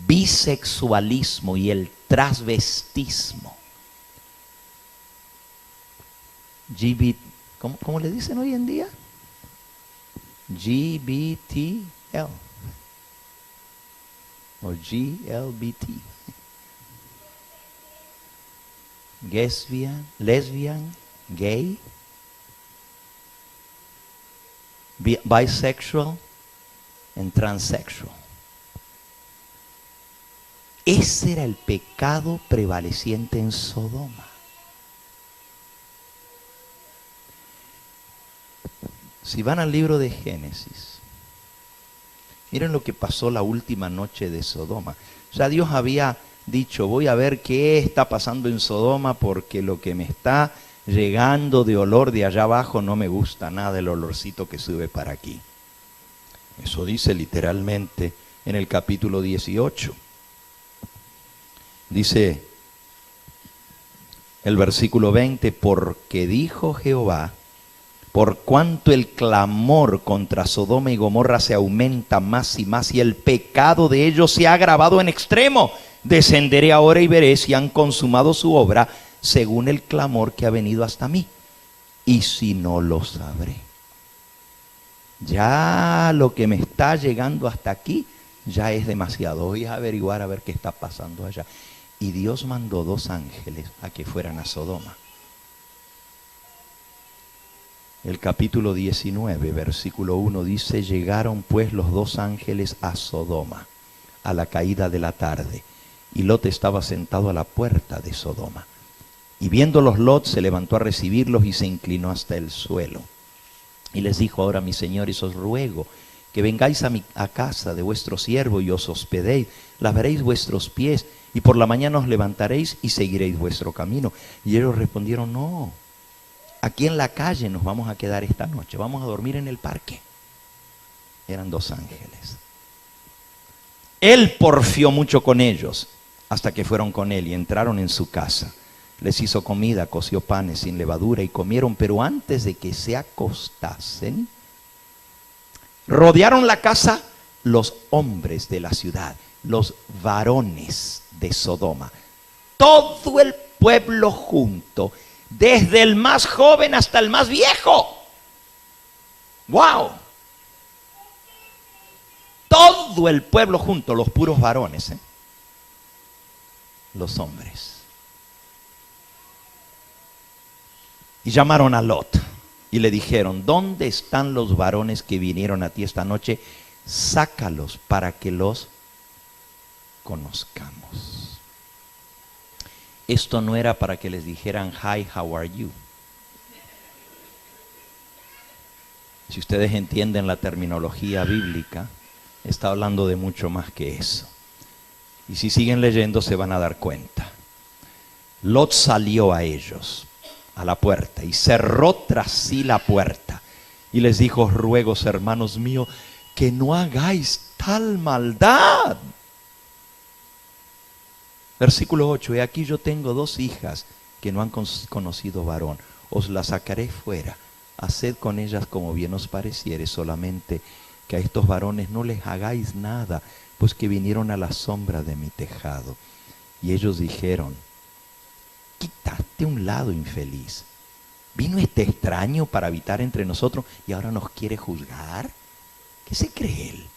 bisexualismo y el transvestismo. ¿Cómo le dicen hoy en día? GBTL o GLBT. Lesbian, gay, bisexual and transsexual. Ese era el pecado prevaleciente en Sodoma. Si van al libro de Génesis, miren lo que pasó la última noche de Sodoma. O sea, Dios había dicho, voy a ver qué está pasando en Sodoma, porque lo que me está llegando de olor de allá abajo no me gusta nada, el olorcito que sube para aquí. Eso dice literalmente en el capítulo 18. Dice el versículo 20, porque dijo Jehová, por cuanto el clamor contra Sodoma y Gomorra se aumenta más y más, y el pecado de ellos se ha agravado en extremo, descenderé ahora y veré si han consumado su obra según el clamor que ha venido hasta mí. Y si no, lo sabré. Ya lo que me está llegando hasta aquí ya es demasiado. Voy a averiguar a ver qué está pasando allá. Y Dios mandó 2 ángeles a que fueran a Sodoma. El capítulo 19, versículo 1 dice, llegaron pues los 2 ángeles a Sodoma a la caída de la tarde, y Lot estaba sentado a la puerta de Sodoma. Y viéndolos Lot se levantó a recibirlos y se inclinó hasta el suelo. Y les dijo, ahora mis señores, os ruego que vengáis a casa de vuestro siervo y os hospedéis, lavaréis vuestros pies, y por la mañana os levantaréis y seguiréis vuestro camino. Y ellos respondieron, no, aquí en la calle nos vamos a quedar esta noche, vamos a dormir en el parque. Eran 2 ángeles. Él porfió mucho con ellos, hasta que fueron con él y entraron en su casa. Les hizo comida, coció panes sin levadura y comieron, pero antes de que se acostasen, rodearon la casa los hombres de la ciudad, los varones de Sodoma, todo el pueblo junto, desde el más joven hasta el más viejo. ¡Wow! Todo el pueblo junto, los puros varones, los hombres. Y llamaron a Lot y le dijeron, ¿dónde están los varones que vinieron a ti esta noche? Sácalos para que los conozcamos. Esto no era para que les dijeran, hi, how are you? Si ustedes entienden la terminología bíblica, está hablando de mucho más que eso. Y si siguen leyendo se van a dar cuenta. Lot salió a ellos, a la puerta, y cerró tras sí la puerta. Y les dijo, os ruego, hermanos míos, que no hagáis tal maldad. Versículo 8, he aquí yo tengo 2 hijas que no han conocido varón. Os las sacaré fuera, haced con ellas como bien os pareciere, solamente que a estos varones no les hagáis nada, pues que vinieron a la sombra de mi tejado. Y ellos dijeron, quítate a un lado, infeliz. ¿Vino este extraño para habitar entre nosotros y ahora nos quiere juzgar? ¿Qué se cree él?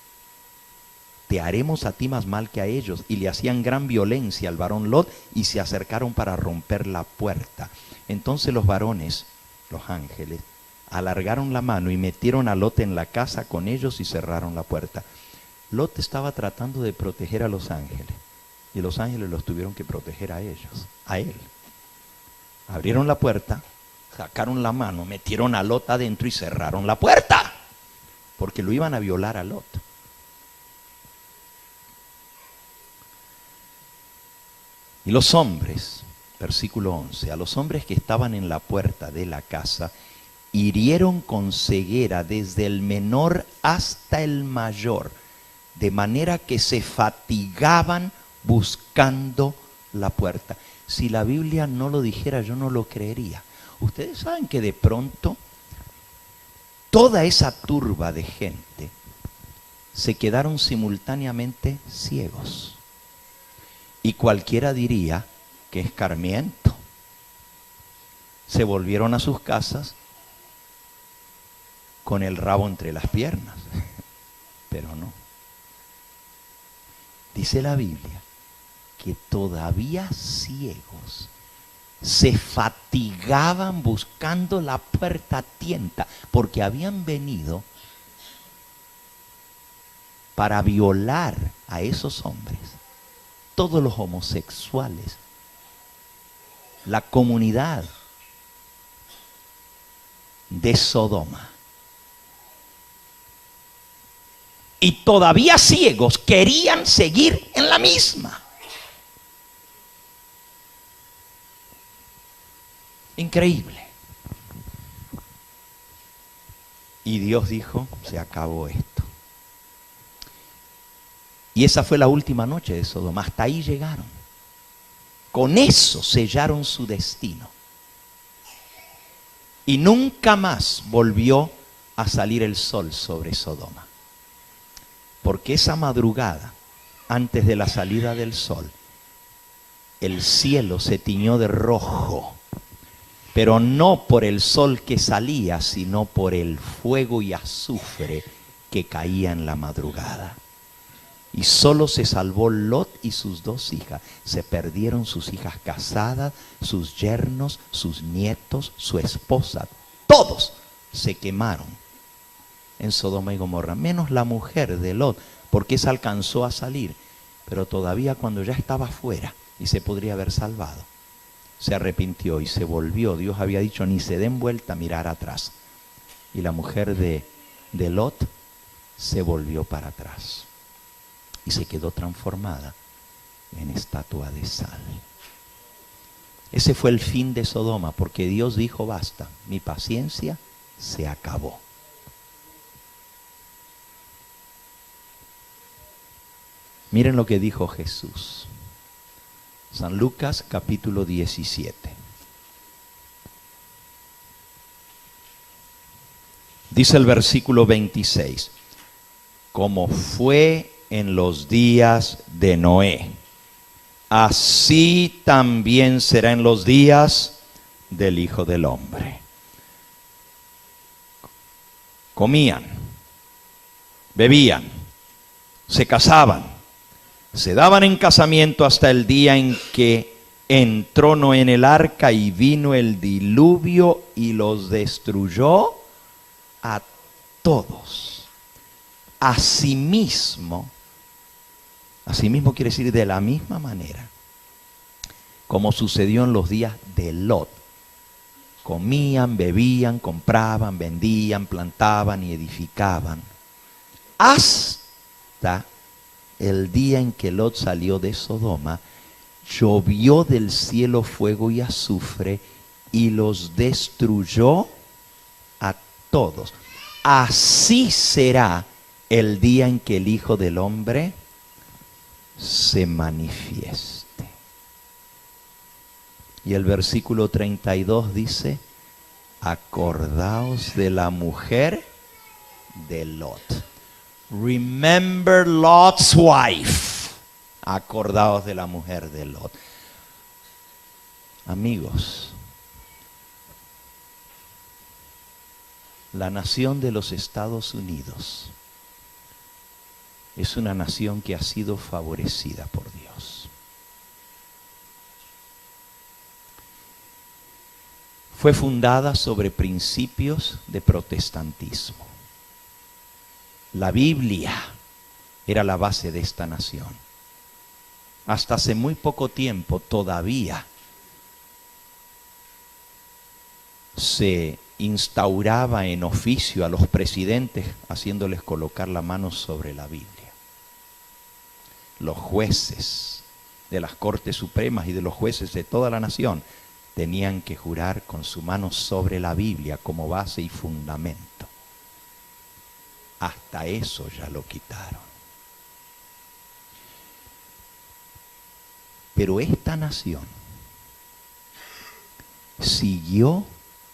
Te haremos a ti más mal que a ellos. Y le hacían gran violencia al varón Lot y se acercaron para romper la puerta. Entonces los varones, los ángeles, alargaron la mano y metieron a Lot en la casa con ellos y cerraron la puerta. Lot estaba tratando de proteger a los ángeles y los ángeles los tuvieron que proteger a ellos, a él. Abrieron la puerta, sacaron la mano, metieron a Lot adentro y cerraron la puerta, porque lo iban a violar a Lot. Y los hombres, versículo 11, a los hombres que estaban en la puerta de la casa, hirieron con ceguera desde el menor hasta el mayor, de manera que se fatigaban buscando la puerta. Si la Biblia no lo dijera, yo no lo creería. Ustedes saben que de pronto toda esa turba de gente se quedaron simultáneamente ciegos. Y cualquiera diría que escarmiento. Se volvieron a sus casas con el rabo entre las piernas. Pero no. Dice la Biblia que todavía ciegos se fatigaban buscando la puerta a tienta, porque habían venido para violar a esos hombres, todos los homosexuales, la comunidad de Sodoma. Y todavía ciegos querían seguir en la misma. Increíble. Y Dios dijo, se acabó esto. Y esa fue la última noche de Sodoma. Hasta ahí llegaron. Con eso sellaron su destino. Y nunca más volvió a salir el sol sobre Sodoma. Porque esa madrugada, antes de la salida del sol, el cielo se tiñó de rojo, pero no por el sol que salía, sino por el fuego y azufre que caía en la madrugada. Y solo se salvó Lot y sus 2 hijas. Se perdieron sus hijas casadas, sus yernos, sus nietos, su esposa. Todos se quemaron en Sodoma y Gomorra, menos la mujer de Lot, porque esa alcanzó a salir, pero todavía cuando ya estaba fuera y se podría haber salvado, se arrepintió y se volvió. Dios había dicho, ni se den vuelta a mirar atrás. Y la mujer de Lot se volvió para atrás y se quedó transformada en estatua de sal. Ese fue el fin de Sodoma, porque Dios dijo, basta, mi paciencia se acabó. Miren lo que dijo Jesús. San Lucas capítulo 17. Dice el versículo 26. Como fue en los días de Noé, así también será en los días del Hijo del Hombre. Comían, bebían, se casaban, se daban en casamiento hasta el día en que entró Noé en el arca y vino el diluvio y los destruyó a todos. Asimismo quiere decir de la misma manera, como sucedió en los días de Lot. Comían, bebían, compraban, vendían, plantaban y edificaban. Hasta el día en que Lot salió de Sodoma, llovió del cielo fuego y azufre y los destruyó a todos. Así será el día en que el Hijo del Hombre se manifieste. Y el versículo 32 dice, acordaos de la mujer de Lot. Remember Lot's wife. Acordaos de la mujer de Lot. Amigos, la nación de los Estados Unidos es una nación que ha sido favorecida por Dios. fue fundada sobre principios de protestantismo. La Biblia era la base de esta nación. Hasta hace muy poco tiempo todavía se instauraba en oficio a los presidentes haciéndoles colocar la mano sobre la Biblia. Los jueces de las Cortes Supremas y de los jueces de toda la nación tenían que jurar con su mano sobre la Biblia como base y fundamento. Hasta eso ya lo quitaron. Pero esta nación siguió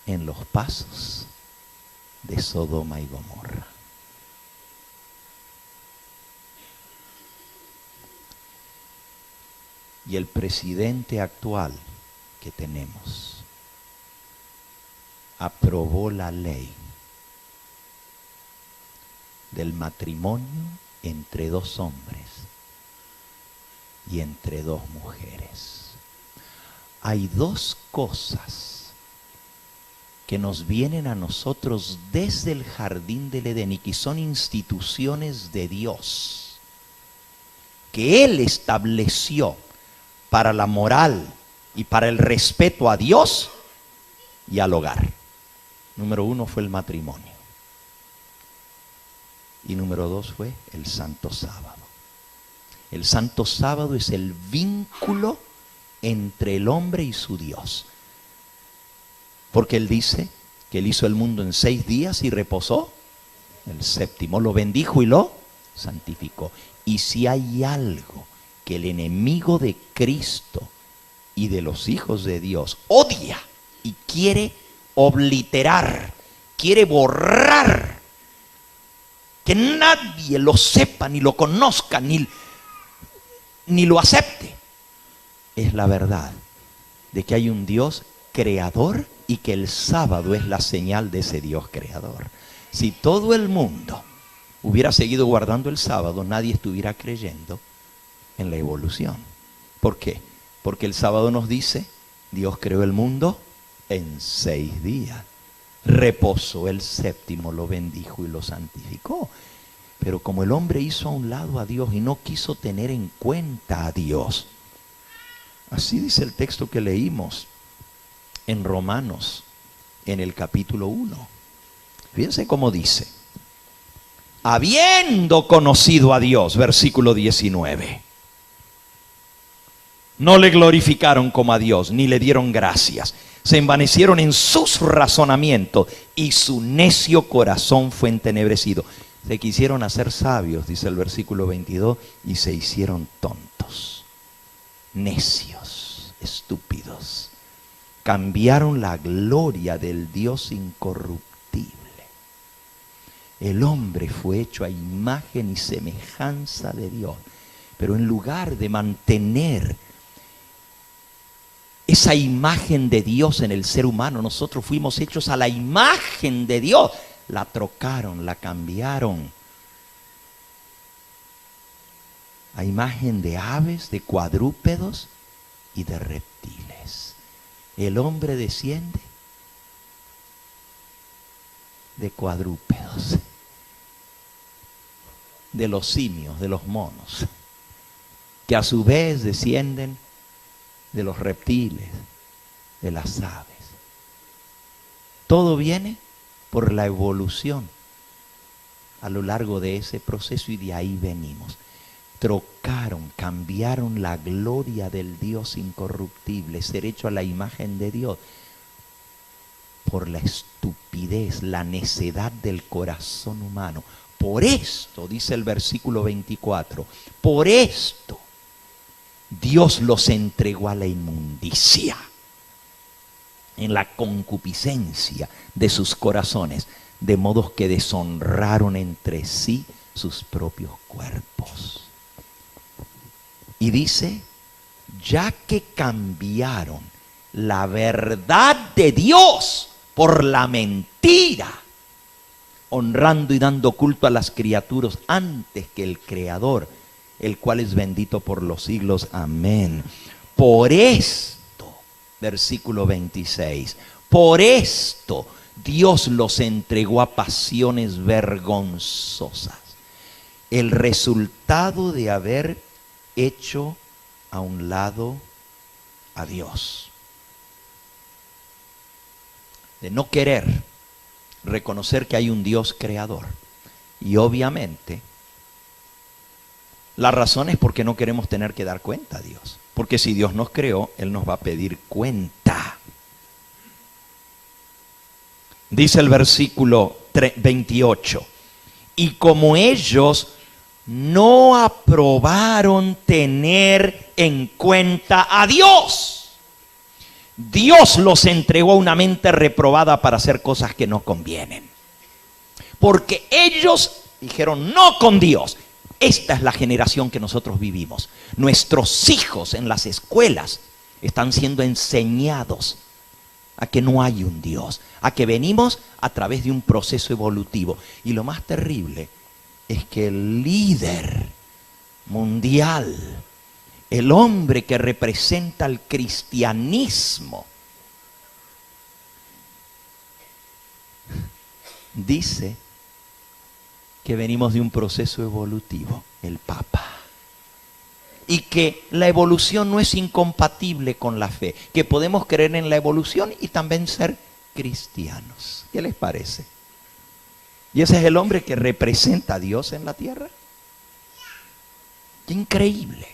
en los pasos de Sodoma y Gomorra. Y el presidente actual que tenemos aprobó la ley del matrimonio entre dos hombres y entre dos mujeres. Hay dos cosas que nos vienen a nosotros desde el jardín del Edén y que son instituciones de Dios, que Él estableció para la moral y para el respeto a Dios y al hogar. Número 1 fue el matrimonio. Y número 2 fue el Santo Sábado. El Santo Sábado es el vínculo entre el hombre y su Dios. Porque Él dice que Él hizo el mundo en 6 días y reposó el séptimo. Lo bendijo y lo santificó. Y si hay algo que el enemigo de Cristo y de los hijos de Dios odia y quiere obliterar, quiere borrar, que nadie lo sepa, ni lo conozca, ni lo acepte, es la verdad de que hay un Dios creador y que el sábado es la señal de ese Dios creador. Si todo el mundo hubiera seguido guardando el sábado, nadie estuviera creyendo en la evolución. ¿Por qué? Porque el sábado nos dice, Dios creó el mundo en 6 días. Reposó el séptimo, lo bendijo y lo santificó. Pero como el hombre hizo a un lado a Dios y no quiso tener en cuenta a Dios, así dice el texto que leímos en Romanos, en el capítulo 1. Fíjense cómo dice: habiendo conocido a Dios, versículo 19, no le glorificaron como a Dios, ni le dieron gracias. Se envanecieron en sus razonamientos y su necio corazón fue entenebrecido. Se quisieron hacer sabios, dice el versículo 22, y se hicieron tontos, necios, estúpidos. Cambiaron la gloria del Dios incorruptible. El hombre fue hecho a imagen y semejanza de Dios, pero en lugar de mantener esa imagen de Dios en el ser humano, nosotros fuimos hechos a la imagen de Dios. La trocaron, la cambiaron a imagen de aves, de cuadrúpedos y de reptiles. El hombre desciende de cuadrúpedos, de los simios, de los monos, que a su vez descienden de los reptiles, de las aves. Todo viene por la evolución a lo largo de ese proceso y de ahí venimos. Trocaron, cambiaron la gloria del Dios incorruptible, ser hecho a la imagen de Dios, por la estupidez, la necedad del corazón humano. Por esto, dice el versículo 24, por esto Dios los entregó a la inmundicia en la concupiscencia de sus corazones, de modo que deshonraron entre sí sus propios cuerpos. Y dice, ya que cambiaron la verdad de Dios por la mentira, honrando y dando culto a las criaturas antes que el Creador, el cual es bendito por los siglos. Amén. Por esto, versículo 26, Por esto Dios los entregó a pasiones vergonzosas. El resultado de haber hecho a un lado a Dios. De no querer reconocer que hay un Dios creador. Y obviamente, la razón es porque no queremos tener que dar cuenta a Dios. Porque si Dios nos creó, Él nos va a pedir cuenta. Dice el versículo 28. Y como ellos no aprobaron tener en cuenta a Dios, Dios los entregó a una mente reprobada para hacer cosas que no convienen. Porque ellos dijeron no con Dios. Esta es la generación que nosotros vivimos. Nuestros hijos en las escuelas están siendo enseñados a que no hay un Dios, a que venimos a través de un proceso evolutivo. Y lo más terrible es que el líder mundial, el hombre que representa el cristianismo, dice que venimos de un proceso evolutivo, el Papa. Y que la evolución no es incompatible con la fe, que podemos creer en la evolución y también ser cristianos. ¿Qué les parece? Y ese es el hombre que representa a Dios en la tierra. ¡Qué increíble!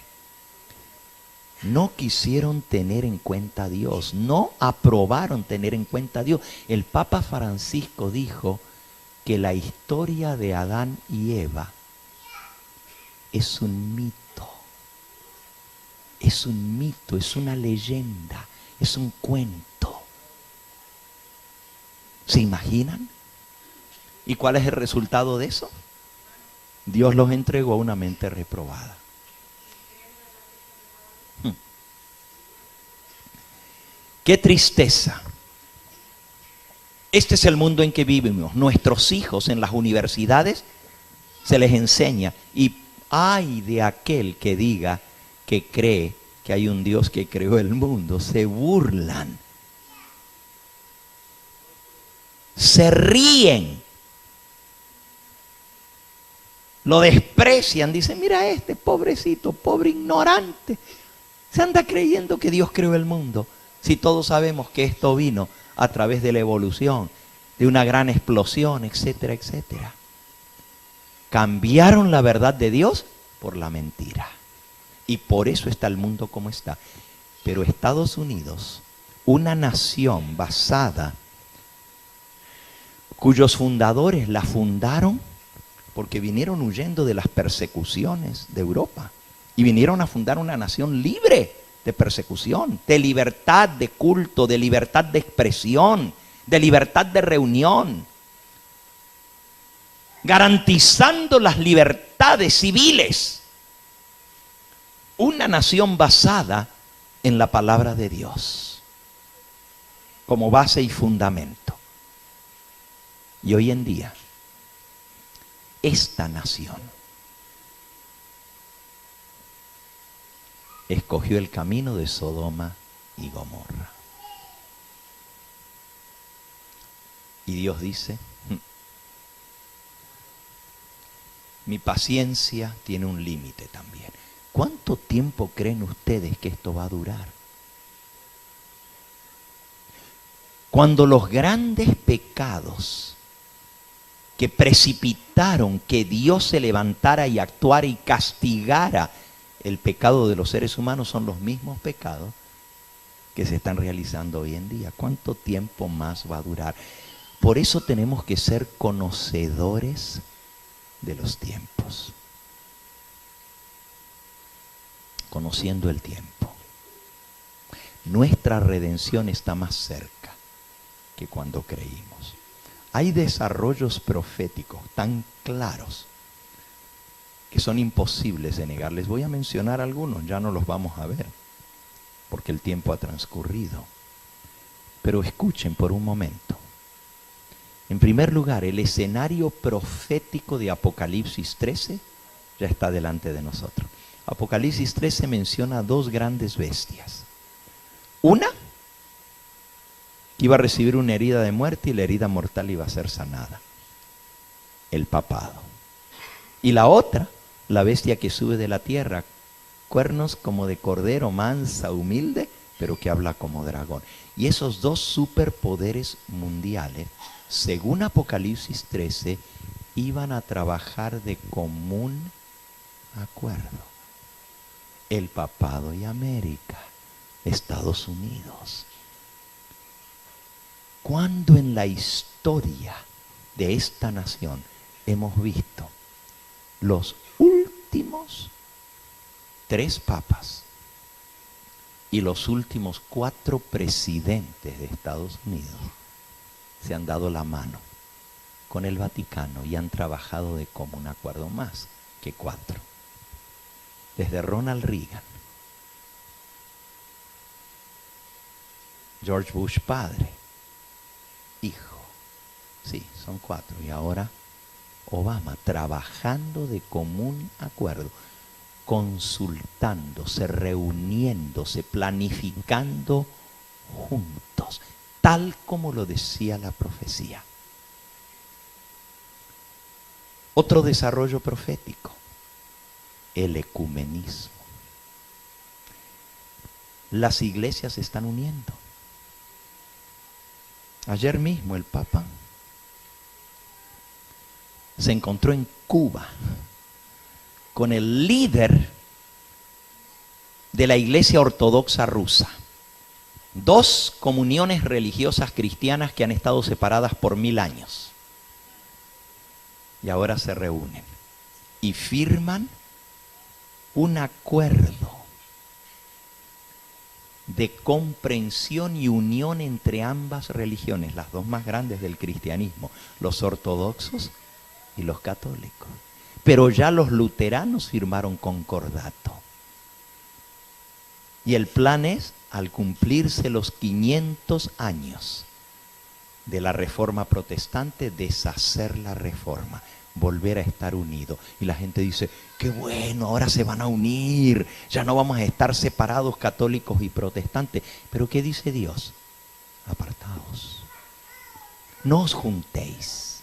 No quisieron tener en cuenta a Dios, no aprobaron tener en cuenta a Dios. El Papa Francisco dijo que la historia de Adán y Eva es un mito. Es un mito, es una leyenda, es un cuento. ¿Se imaginan? ¿Y cuál es el resultado de eso? Dios los entregó a una mente reprobada. ¡Qué tristeza! Este es el mundo en que vivimos. Nuestros hijos en las universidades se les enseña. Y ay de aquel que diga que cree que hay un Dios que creó el mundo. Se burlan. Se ríen. Lo desprecian. Dicen, mira este pobrecito, pobre ignorante. Se anda creyendo que Dios creó el mundo. Si todos sabemos que esto vino a través de la evolución, de una gran explosión, etcétera, etcétera. Cambiaron la verdad de Dios por la mentira. Y por eso está el mundo como está. Pero Estados Unidos, una nación basada, cuyos fundadores la fundaron porque vinieron huyendo de las persecuciones de Europa. Y vinieron a fundar una nación libre de persecución, de libertad de culto, de libertad de expresión, de libertad de reunión, garantizando las libertades civiles. Una nación basada en la palabra de Dios como base y fundamento. Y hoy en día, esta nación escogió el camino de Sodoma y Gomorra. Y Dios dice, mi paciencia tiene un límite también. ¿Cuánto tiempo creen ustedes que esto va a durar? Cuando los grandes pecados que precipitaron que Dios se levantara y actuara y castigara el pecado de los seres humanos son los mismos pecados que se están realizando hoy en día. ¿Cuánto tiempo más va a durar? Por eso tenemos que ser conocedores de los tiempos. Conociendo el tiempo. Nuestra redención está más cerca que cuando creímos. Hay desarrollos proféticos tan claros que son imposibles de negar. Les voy a mencionar algunos, ya no los vamos a ver, porque el tiempo ha transcurrido. Pero escuchen por un momento. En primer lugar, el escenario profético de Apocalipsis 13 ya está delante de nosotros. Apocalipsis 13 menciona dos grandes bestias. Una, iba a recibir una herida de muerte y la herida mortal iba a ser sanada. El papado. Y la otra, la bestia que sube de la tierra, cuernos como de cordero, mansa, humilde, pero que habla como dragón. Y esos dos superpoderes mundiales, según Apocalipsis 13, iban a trabajar de común acuerdo. El papado y América, Estados Unidos. ¿Cuándo en la historia de esta nación hemos visto los últimos 3 papas y los últimos 4 presidentes de Estados Unidos se han dado la mano con el Vaticano y han trabajado de común acuerdo? Más que 4. Desde Ronald Reagan, George Bush padre, hijo, sí, son 4. Y ahora Obama, trabajando de común acuerdo, consultándose, reuniéndose, planificando juntos, tal como lo decía la profecía. Otro desarrollo profético, el ecumenismo. Las iglesias se están uniendo. Ayer mismo el Papa se encontró en Cuba con el líder de la Iglesia Ortodoxa rusa. 2 comuniones religiosas cristianas que han estado separadas por 1000 años. Y ahora se reúnen y firman un acuerdo de comprensión y unión entre ambas religiones, las 2 más grandes del cristianismo, los ortodoxos y los católicos. Pero ya los luteranos firmaron concordato. Y el plan es, al cumplirse los 500 años de la Reforma Protestante, deshacer la Reforma, volver a estar unidos. Y la gente dice, qué bueno, ahora se van a unir, ya no vamos a estar separados católicos y protestantes. Pero ¿qué dice Dios? Apartaos, no os juntéis,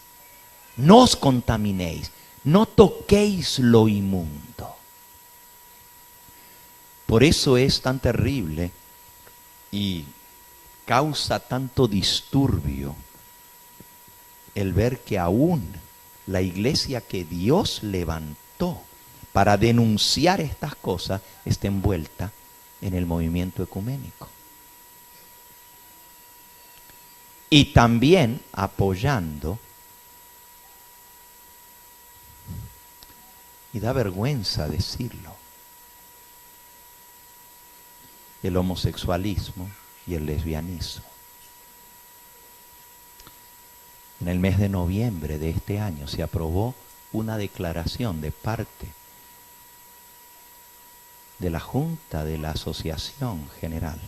no os contaminéis, no toquéis lo inmundo. Por eso es tan terrible y causa tanto disturbio el ver que aún la iglesia que Dios levantó para denunciar estas cosas está envuelta en el movimiento ecuménico. Y también apoyando, y da vergüenza decirlo, el homosexualismo y el lesbianismo. En el mes de noviembre de este año se aprobó una declaración de parte de la Junta de la Asociación General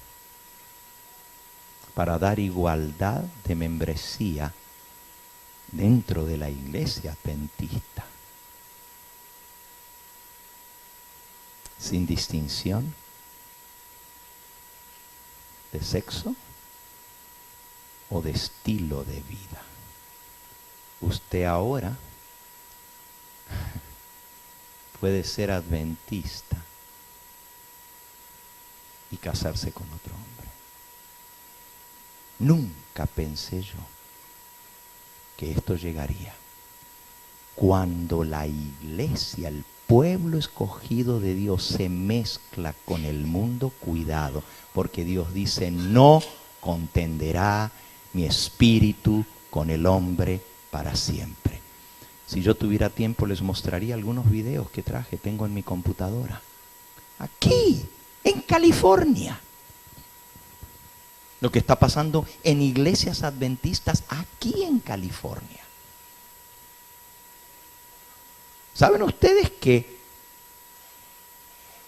para dar igualdad de membresía dentro de la iglesia adventista, sin distinción de sexo o de estilo de vida. Usted ahora puede ser adventista y casarse con otro hombre. Nunca pensé yo que esto llegaría. Cuando la iglesia, el pueblo escogido de Dios se mezcla con el mundo, cuidado, porque Dios dice, no contenderá mi espíritu con el hombre para siempre. Si yo tuviera tiempo les mostraría algunos videos que traje, tengo en mi computadora. Aquí, en California. Lo que está pasando en iglesias adventistas aquí en California. ¿Saben ustedes que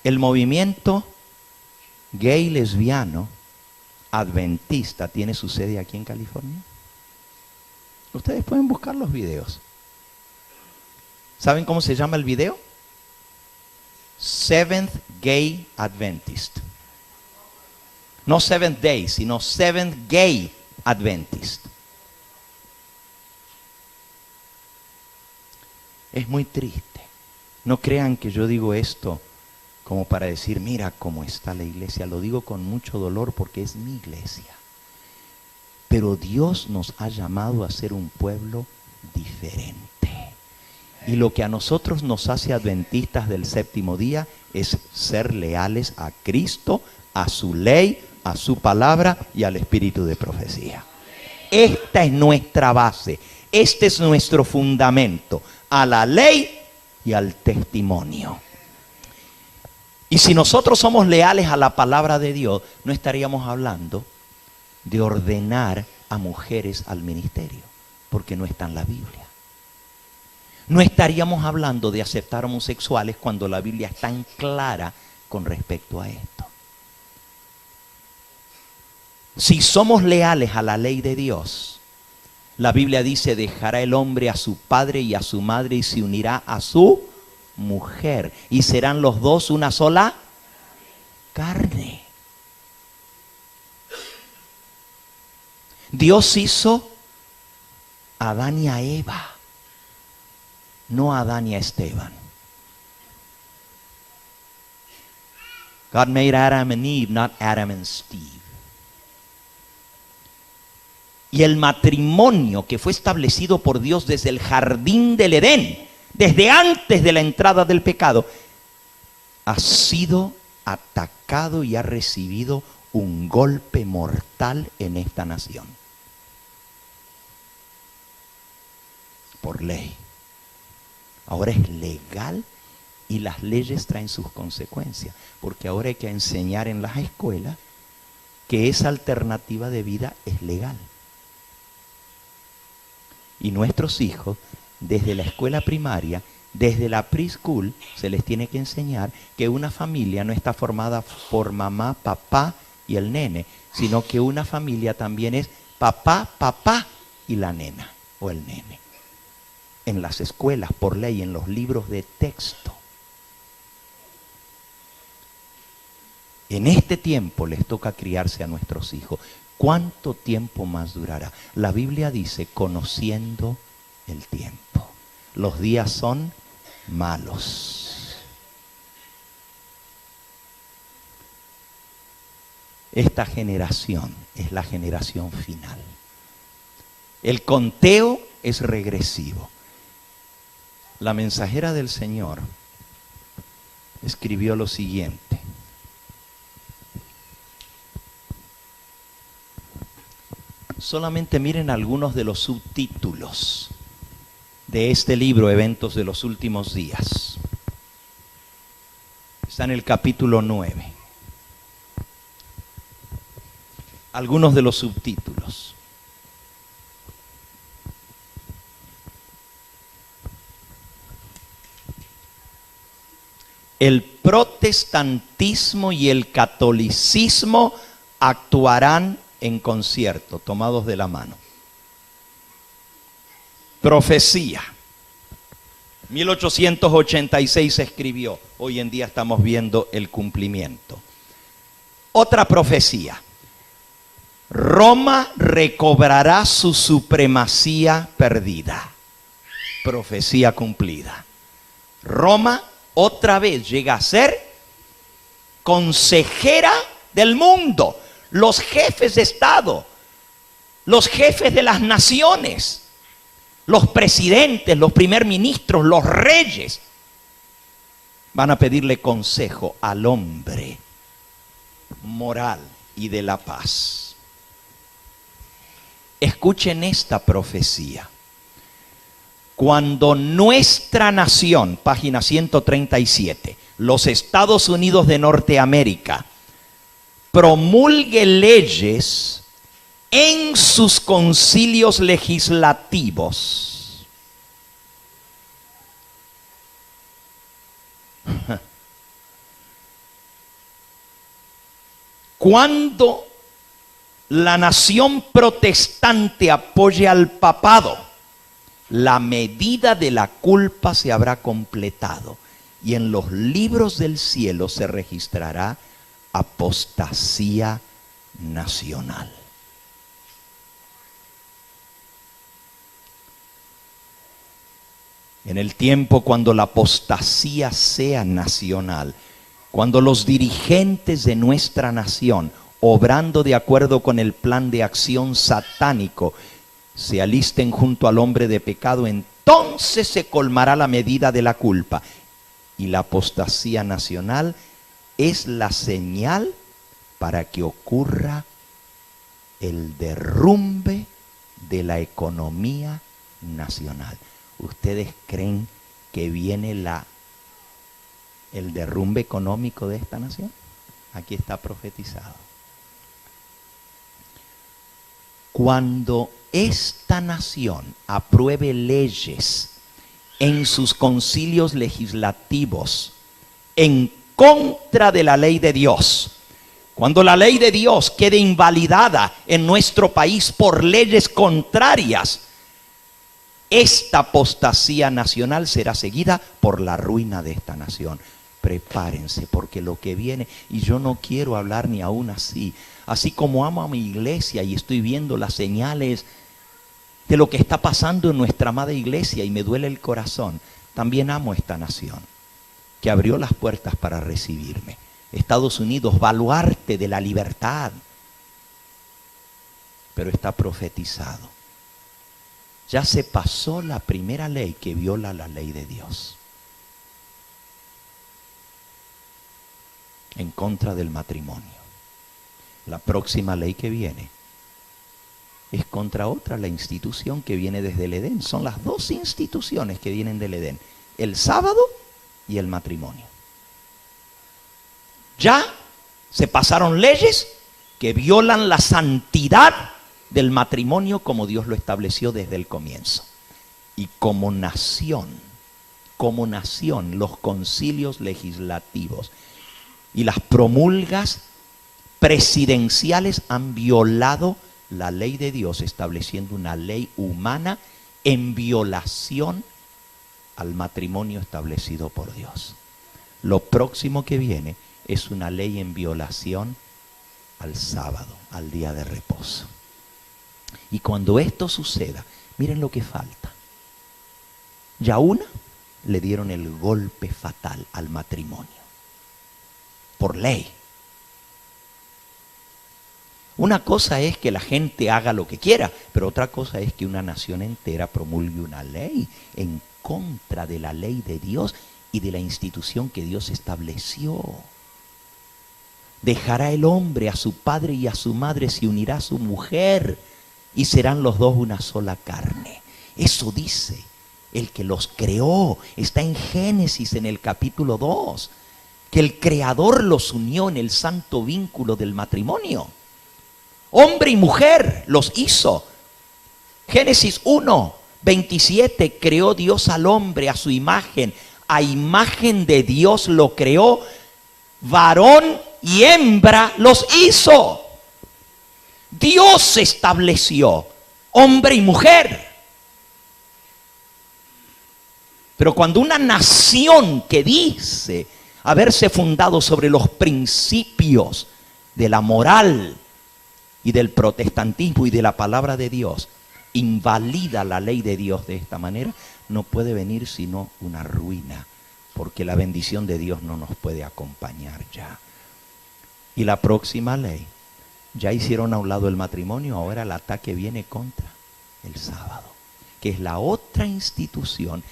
el movimiento gay lesbiano adventista tiene su sede aquí en California? Ustedes pueden buscar los videos. ¿Saben cómo se llama el video? Seventh Gay Adventist. No Seventh Day, sino Seventh Gay Adventist. Es muy triste. No crean que yo digo esto como para decir, mira cómo está la iglesia. Lo digo con mucho dolor porque es mi iglesia. Pero Dios nos ha llamado a ser un pueblo diferente. Y lo que a nosotros nos hace adventistas del séptimo día es ser leales a Cristo, a su ley, a su palabra y al espíritu de profecía. Esta es nuestra base. Este es nuestro fundamento. A la ley y al testimonio. Y si nosotros somos leales a la palabra de Dios, no estaríamos hablando de ordenar a mujeres al ministerio, porque no está en la Biblia. No estaríamos hablando de aceptar homosexuales cuando la Biblia es tan clara con respecto a esto. Si somos leales a la ley de Dios, la Biblia dice, dejará el hombre a su padre y a su madre y se unirá a su mujer. Y serán los dos una sola carne. Dios hizo a Adán y a Eva, no a Adán y a Esteban. God made Adam and Eve, not Adam and Steve. Y el matrimonio que fue establecido por Dios desde el jardín del Edén, desde antes de la entrada del pecado, ha sido atacado y ha recibido un golpe mortal en esta nación. Por ley. Ahora es legal y las leyes traen sus consecuencias, porque ahora hay que enseñar en las escuelas que esa alternativa de vida es legal. Y nuestros hijos, desde la escuela primaria, desde la preschool, se les tiene que enseñar que una familia no está formada por mamá, papá y el nene, sino que una familia también es papá, papá y la nena o el nene. En las escuelas, por ley, en los libros de texto. En este tiempo les toca criarse a nuestros hijos. ¿Cuánto tiempo más durará? La Biblia dice, conociendo el tiempo. Los días son malos. Esta generación es la generación final. El conteo es regresivo. La mensajera del Señor escribió lo siguiente. Solamente miren algunos de los subtítulos de este libro, Eventos de los Últimos Días. Está en el capítulo 9. Algunos de los subtítulos. El protestantismo y el catolicismo actuarán en concierto, tomados de la mano. Profecía. 1886 se escribió. Hoy en día estamos viendo el cumplimiento. Otra profecía. Roma recobrará su supremacía perdida. Profecía cumplida. Roma otra vez llega a ser consejera del mundo. Los jefes de Estado, los jefes de las naciones, los presidentes, los primer ministros, los reyes, van a pedirle consejo al hombre moral y de la paz. Escuchen esta profecía. Cuando nuestra nación, página 137, los Estados Unidos de Norteamérica, promulgue leyes en sus concilios legislativos. Cuando la nación protestante apoye al papado, la medida de la culpa se habrá completado y en los libros del cielo se registrará apostasía nacional. En el tiempo cuando la apostasía sea nacional, cuando los dirigentes de nuestra nación, obrando de acuerdo con el plan de acción satánico, se alisten junto al hombre de pecado, entonces se colmará la medida de la culpa. Y la apostasía nacional es la señal para que ocurra el derrumbe de la economía nacional. ¿Ustedes creen que viene el derrumbe económico de esta nación? Aquí está profetizado. Cuando esta nación apruebe leyes en sus concilios legislativos en contra de la ley de Dios, cuando la ley de Dios quede invalidada en nuestro país por leyes contrarias, esta apostasía nacional será seguida por la ruina de esta nación. Prepárense, porque lo que viene, y yo no quiero hablar ni aún así como amo a mi iglesia y estoy viendo las señales de lo que está pasando en nuestra amada iglesia y me duele el corazón, también amo a esta nación que abrió las puertas para recibirme. Estados Unidos, baluarte de la libertad, pero está profetizado. Ya se pasó la primera ley que viola la ley de Dios en contra del matrimonio. La próxima ley que viene es contra otra, la institución que viene desde el Edén. Son las dos instituciones que vienen del Edén: el sábado y el matrimonio. Ya se pasaron leyes que violan la santidad del matrimonio como Dios lo estableció desde el comienzo. Y como nación, los concilios legislativos y las promulgas presidenciales han violado la ley de Dios, estableciendo una ley humana en violación al matrimonio establecido por Dios. Lo próximo que viene es una ley en violación al sábado, al día de reposo. Y cuando esto suceda, miren lo que falta. Ya le dieron el golpe fatal al matrimonio, por ley. Una cosa es que la gente haga lo que quiera, pero otra cosa es que una nación entera promulgue una ley en contra de la ley de Dios y de la institución que Dios estableció. Dejará el hombre a su padre y a su madre, se unirá a su mujer y serán los dos una sola carne. Eso dice el que los creó. Está en Génesis, en el capítulo 2, que el Creador los unió en el santo vínculo del matrimonio. Hombre y mujer los hizo. Génesis 1:27, creó Dios al hombre a su imagen. A imagen de Dios lo creó, varón y hembra los hizo. Dios estableció hombre y mujer. Pero cuando una nación que dice haberse fundado sobre los principios de la moral y del protestantismo y de la palabra de Dios invalida la ley de Dios de esta manera, no puede venir sino una ruina, porque la bendición de Dios no nos puede acompañar ya. Y la próxima ley, ya hicieron a un lado el matrimonio, ahora el ataque viene contra el sábado, que es la otra institución,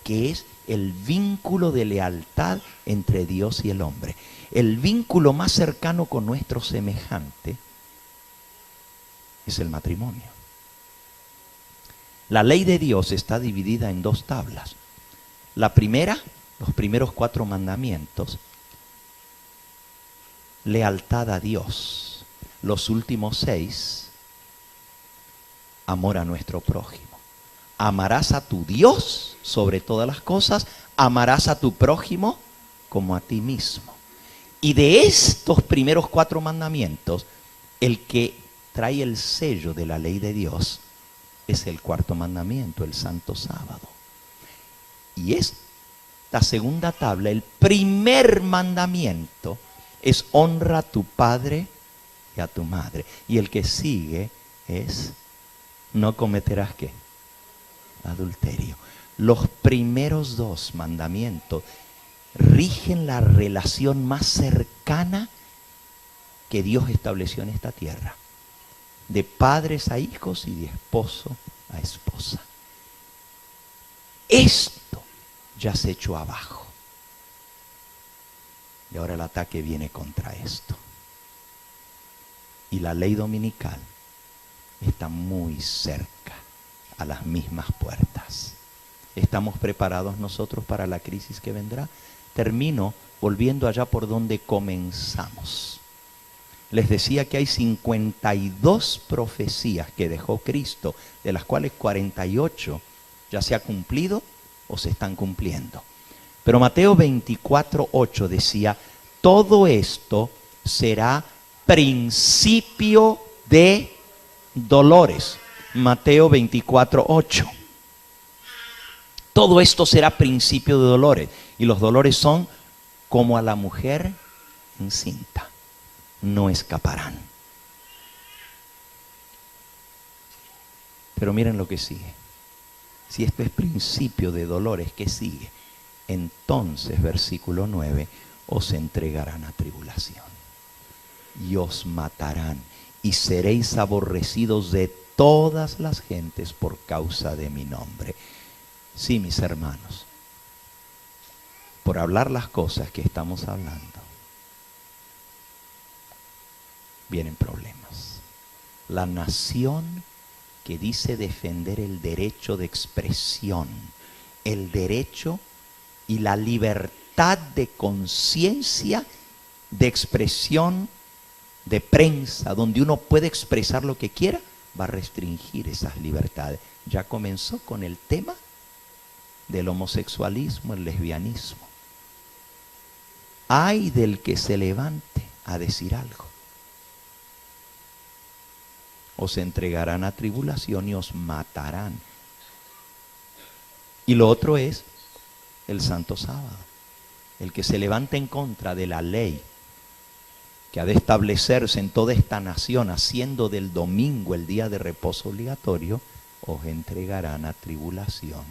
que es el vínculo de lealtad entre Dios y el hombre. El vínculo más cercano con nuestro semejante es el matrimonio. La ley de Dios está dividida en dos tablas. La primera, los primeros 4 mandamientos, lealtad a Dios. Los últimos 6, amor a nuestro prójimo. Amarás a tu Dios sobre todas las cosas, amarás a tu prójimo como a ti mismo. Y de estos primeros 4 mandamientos, el que trae el sello de la ley de Dios es el 4º mandamiento, el santo sábado. Y esta segunda tabla, el primer mandamiento, es honra a tu padre y a tu madre. Y el que sigue es no cometerás ¿qué? Adulterio. los primeros dos mandamientos rigen la relación más cercana que Dios estableció en esta tierra, de padres a hijos y de esposo a esposa. Esto ya se echó abajo. Y ahora el ataque viene contra esto. Y la ley dominical está muy cerca, a las mismas puertas. ¿Estamos preparados nosotros para la crisis que vendrá? Termino volviendo allá por donde comenzamos. Les decía que hay 52 profecías que dejó Cristo, de las cuales 48 ya se ha cumplido o se están cumpliendo. Pero Mateo 24:8 decía, todo esto será principio de dolores. Mateo 24:8. Todo esto será principio de dolores. Y los dolores son como a la mujer encinta. No escaparán. Pero miren lo que sigue. Si esto es principio de dolores, ¿qué sigue? Entonces, versículo 9, os entregarán a tribulación. Y os matarán. Y seréis aborrecidos de todas las gentes por causa de mi nombre. Sí, mis hermanos, por hablar las cosas que estamos hablando, vienen problemas. La nación que dice defender el derecho de expresión, el derecho y la libertad de conciencia, de expresión, de prensa, donde uno puede expresar lo que quiera, va a restringir esas libertades. Ya comenzó con el tema del homosexualismo, el lesbianismo. Ay del que se levante a decir algo. Os entregarán a tribulación y os matarán. Y lo otro es el Santo Sábado. El que se levante en contra de la ley que ha de establecerse en toda esta nación, haciendo del domingo el día de reposo obligatorio, os entregarán a tribulación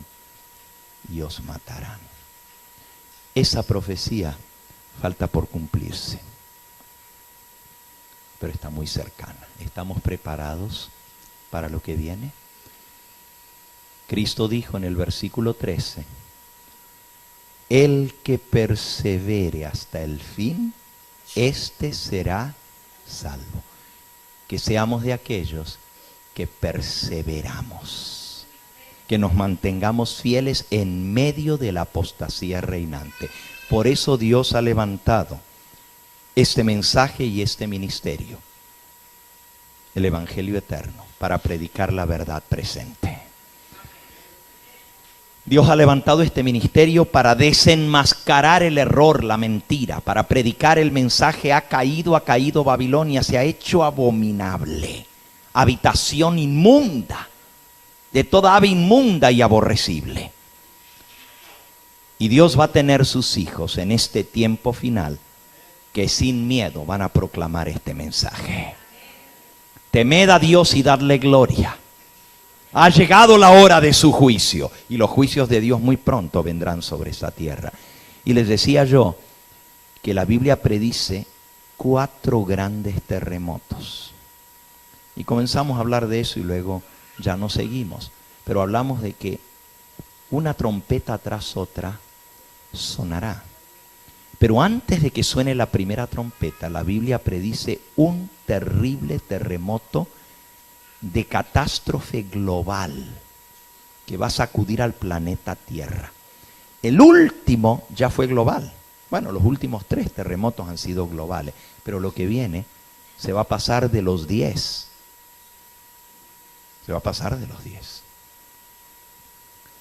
y os matarán. Esa profecía falta por cumplirse, pero está muy cercana. ¿Estamos preparados para lo que viene? Cristo dijo en el versículo 13, el que persevere hasta el fin, este será salvo. Que seamos de aquellos que perseveramos, que nos mantengamos fieles en medio de la apostasía reinante. Por eso Dios ha levantado este mensaje y este ministerio, el Evangelio eterno, para predicar la verdad presente. Dios ha levantado este ministerio para desenmascarar el error, la mentira, para predicar el mensaje. Ha caído Babilonia, se ha hecho abominable, habitación inmunda, de toda ave inmunda y aborrecible. Y Dios va a tener sus hijos en este tiempo final que sin miedo van a proclamar este mensaje. Temed a Dios y dadle gloria. Ha llegado la hora de su juicio y los juicios de Dios muy pronto vendrán sobre esta tierra. Y les decía yo que la Biblia predice 4 grandes terremotos. Y comenzamos a hablar de eso y luego ya no seguimos. Pero hablamos de que una trompeta tras otra sonará. Pero antes de que suene la primera trompeta, la Biblia predice un terrible terremoto de catástrofe global que va a sacudir al planeta Tierra. El último ya fue global. Bueno, los últimos 3 terremotos han sido globales, pero lo que viene se va a pasar de los 10. Se va a pasar de los 10.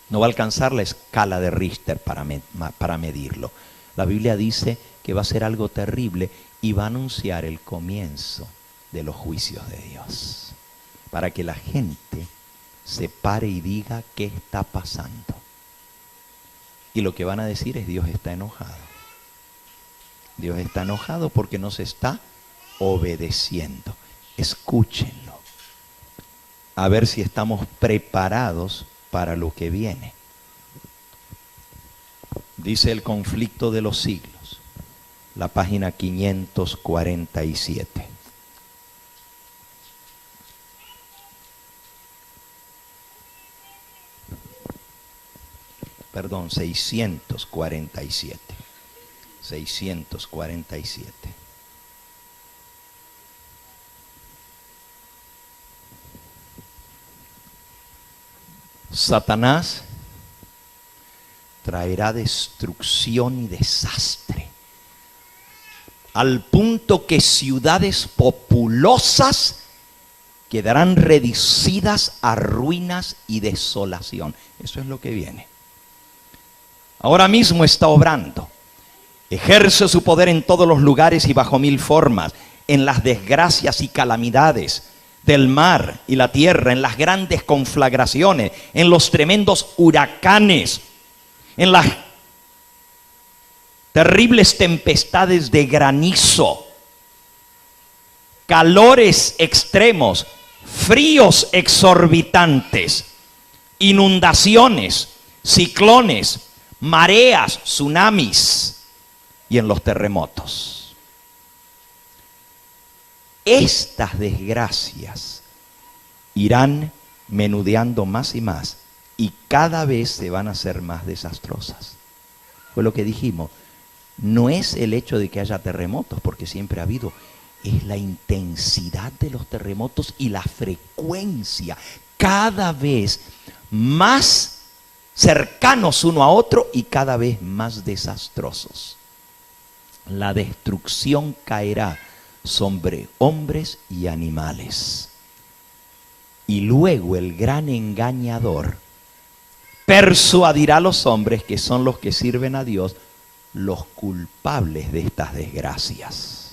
No va a alcanzar la escala de Richter para medirlo. La Biblia dice que va a ser algo terrible y va a anunciar el comienzo de los juicios de Dios, para que la gente se pare y diga qué está pasando. Y lo que van a decir es: Dios está enojado. Dios está enojado porque no se está obedeciendo. Escúchenlo. A ver si estamos preparados para lo que viene. Dice El conflicto de los siglos, la página 547. Perdón, 647. 647. Satanás traerá destrucción y desastre, al punto que ciudades populosas quedarán reducidas a ruinas y desolación. Eso es lo que viene. Ahora mismo está obrando. Ejerce su poder en todos los lugares y bajo mil formas, en las desgracias y calamidades del mar y la tierra, en las grandes conflagraciones, en los tremendos huracanes, en las terribles tempestades de granizo, calores extremos, fríos exorbitantes, inundaciones, ciclones, mareas, tsunamis y en los terremotos. Estas desgracias irán menudeando más y más y cada vez se van a hacer más desastrosas. Fue lo que dijimos. No es el hecho de que haya terremotos, porque siempre ha habido, es la intensidad de los terremotos y la frecuencia, cada vez más cercanos uno a otro y cada vez más desastrosos. La destrucción caerá sobre hombres y animales. Y luego el gran engañador persuadirá a los hombres, que son los que sirven a Dios, los culpables de estas desgracias.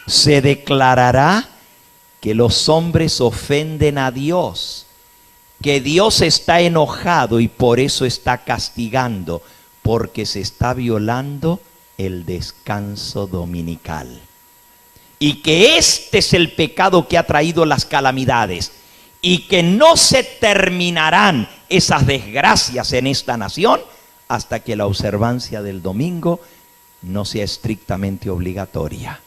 Se declarará que los hombres ofenden a Dios, que Dios está enojado y por eso está castigando, porque se está violando el descanso dominical. Y que este es el pecado que ha traído las calamidades, y que no se terminarán esas desgracias en esta nación hasta que la observancia del domingo no sea estrictamente obligatoria,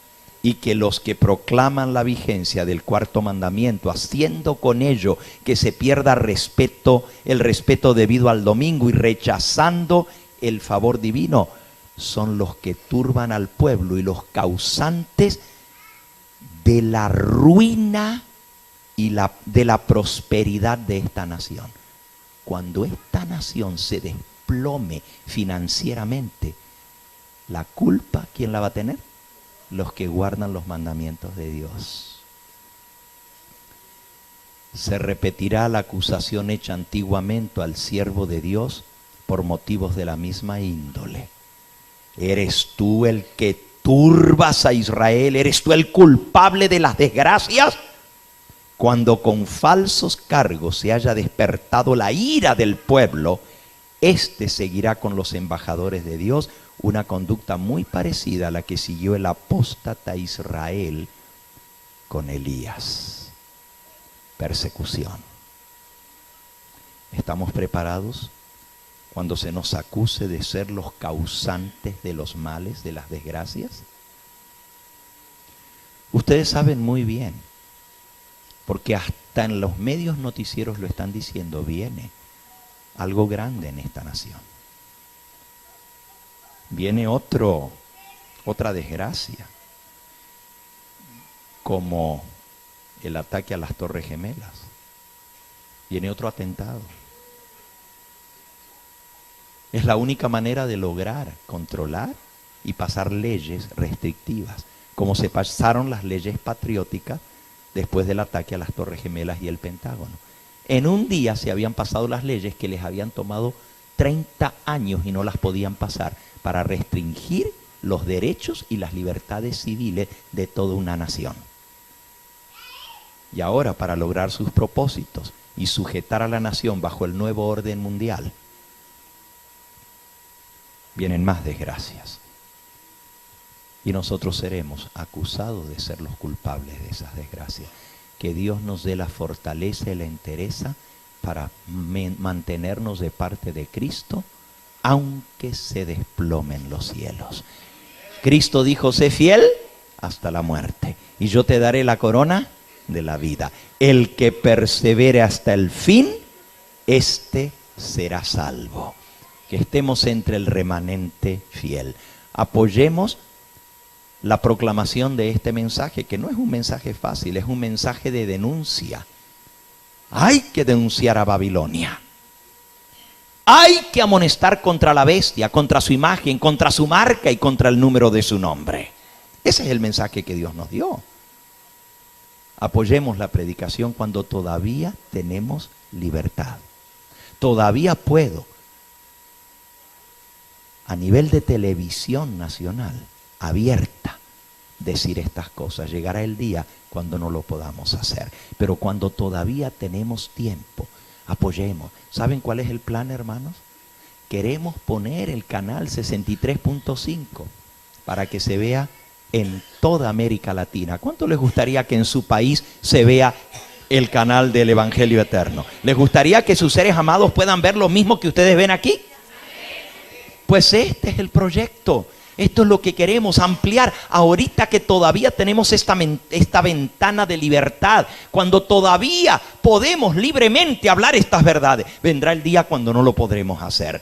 y que los que proclaman la vigencia del cuarto mandamiento, haciendo con ello que se pierda el respeto debido al domingo y rechazando el favor divino, son los que turban al pueblo y los causantes de la ruina y de la prosperidad de esta nación. Cuando esta nación se desplome financieramente, la culpa, ¿quién la va a tener? Los que guardan los mandamientos de Dios. Se repetirá la acusación hecha antiguamente al siervo de Dios por motivos de la misma índole. ¿Eres tú el que turbas a Israel? ¿Eres tú el culpable de las desgracias? Cuando con falsos cargos se haya despertado la ira del pueblo, éste seguirá con los embajadores de Dios una conducta muy parecida a la que siguió el apóstata Israel con Elías. Persecución. ¿Estamos preparados cuando se nos acuse de ser los causantes de los males, de las desgracias? Ustedes saben muy bien, porque hasta en los medios noticieros lo están diciendo, viene algo grande en esta nación. Viene otra desgracia, como el ataque a las Torres Gemelas. Viene otro atentado. Es la única manera de lograr controlar y pasar leyes restrictivas, como se pasaron las leyes patrióticas después del ataque a las Torres Gemelas y el Pentágono. En un día se habían pasado las leyes que les habían tomado 30 años y no las podían pasar, para restringir los derechos y las libertades civiles de toda una nación. Y ahora, para lograr sus propósitos y sujetar a la nación bajo el nuevo orden mundial, vienen más desgracias. Y nosotros seremos acusados de ser los culpables de esas desgracias. Que Dios nos dé la fortaleza y la entereza para mantenernos de parte de Cristo aunque se desplomen los cielos. Cristo dijo, sé fiel hasta la muerte, y yo te daré la corona de la vida. El que persevere hasta el fin, éste será salvo. Que estemos entre el remanente fiel. Apoyemos la proclamación de este mensaje, que no es un mensaje fácil, es un mensaje de denuncia. Hay que denunciar a Babilonia. Hay que amonestar contra la bestia, contra su imagen, contra su marca y contra el número de su nombre. Ese es el mensaje que Dios nos dio. Apoyemos la predicación cuando todavía tenemos libertad. Todavía puedo, a nivel de televisión nacional, abierta, decir estas cosas. Llegará el día cuando no lo podamos hacer. Pero cuando todavía tenemos tiempo, apoyemos. ¿Saben cuál es el plan, hermanos? Queremos poner el canal 63.5 para que se vea en toda América Latina. ¿Cuánto les gustaría que en su país se vea el canal del Evangelio Eterno? ¿Les gustaría que sus seres amados puedan ver lo mismo que ustedes ven aquí? Pues este es el proyecto. Esto es lo que queremos, ampliar ahorita que todavía tenemos esta ventana de libertad, cuando todavía podemos libremente hablar estas verdades. Vendrá el día cuando no lo podremos hacer.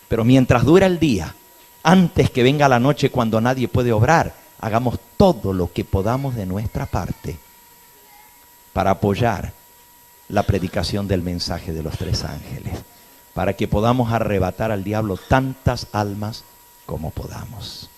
Pero mientras dura el día, antes que venga la noche cuando nadie puede obrar, hagamos todo lo que podamos de nuestra parte para apoyar la predicación del mensaje de los tres ángeles, para que podamos arrebatar al diablo tantas almas como podamos.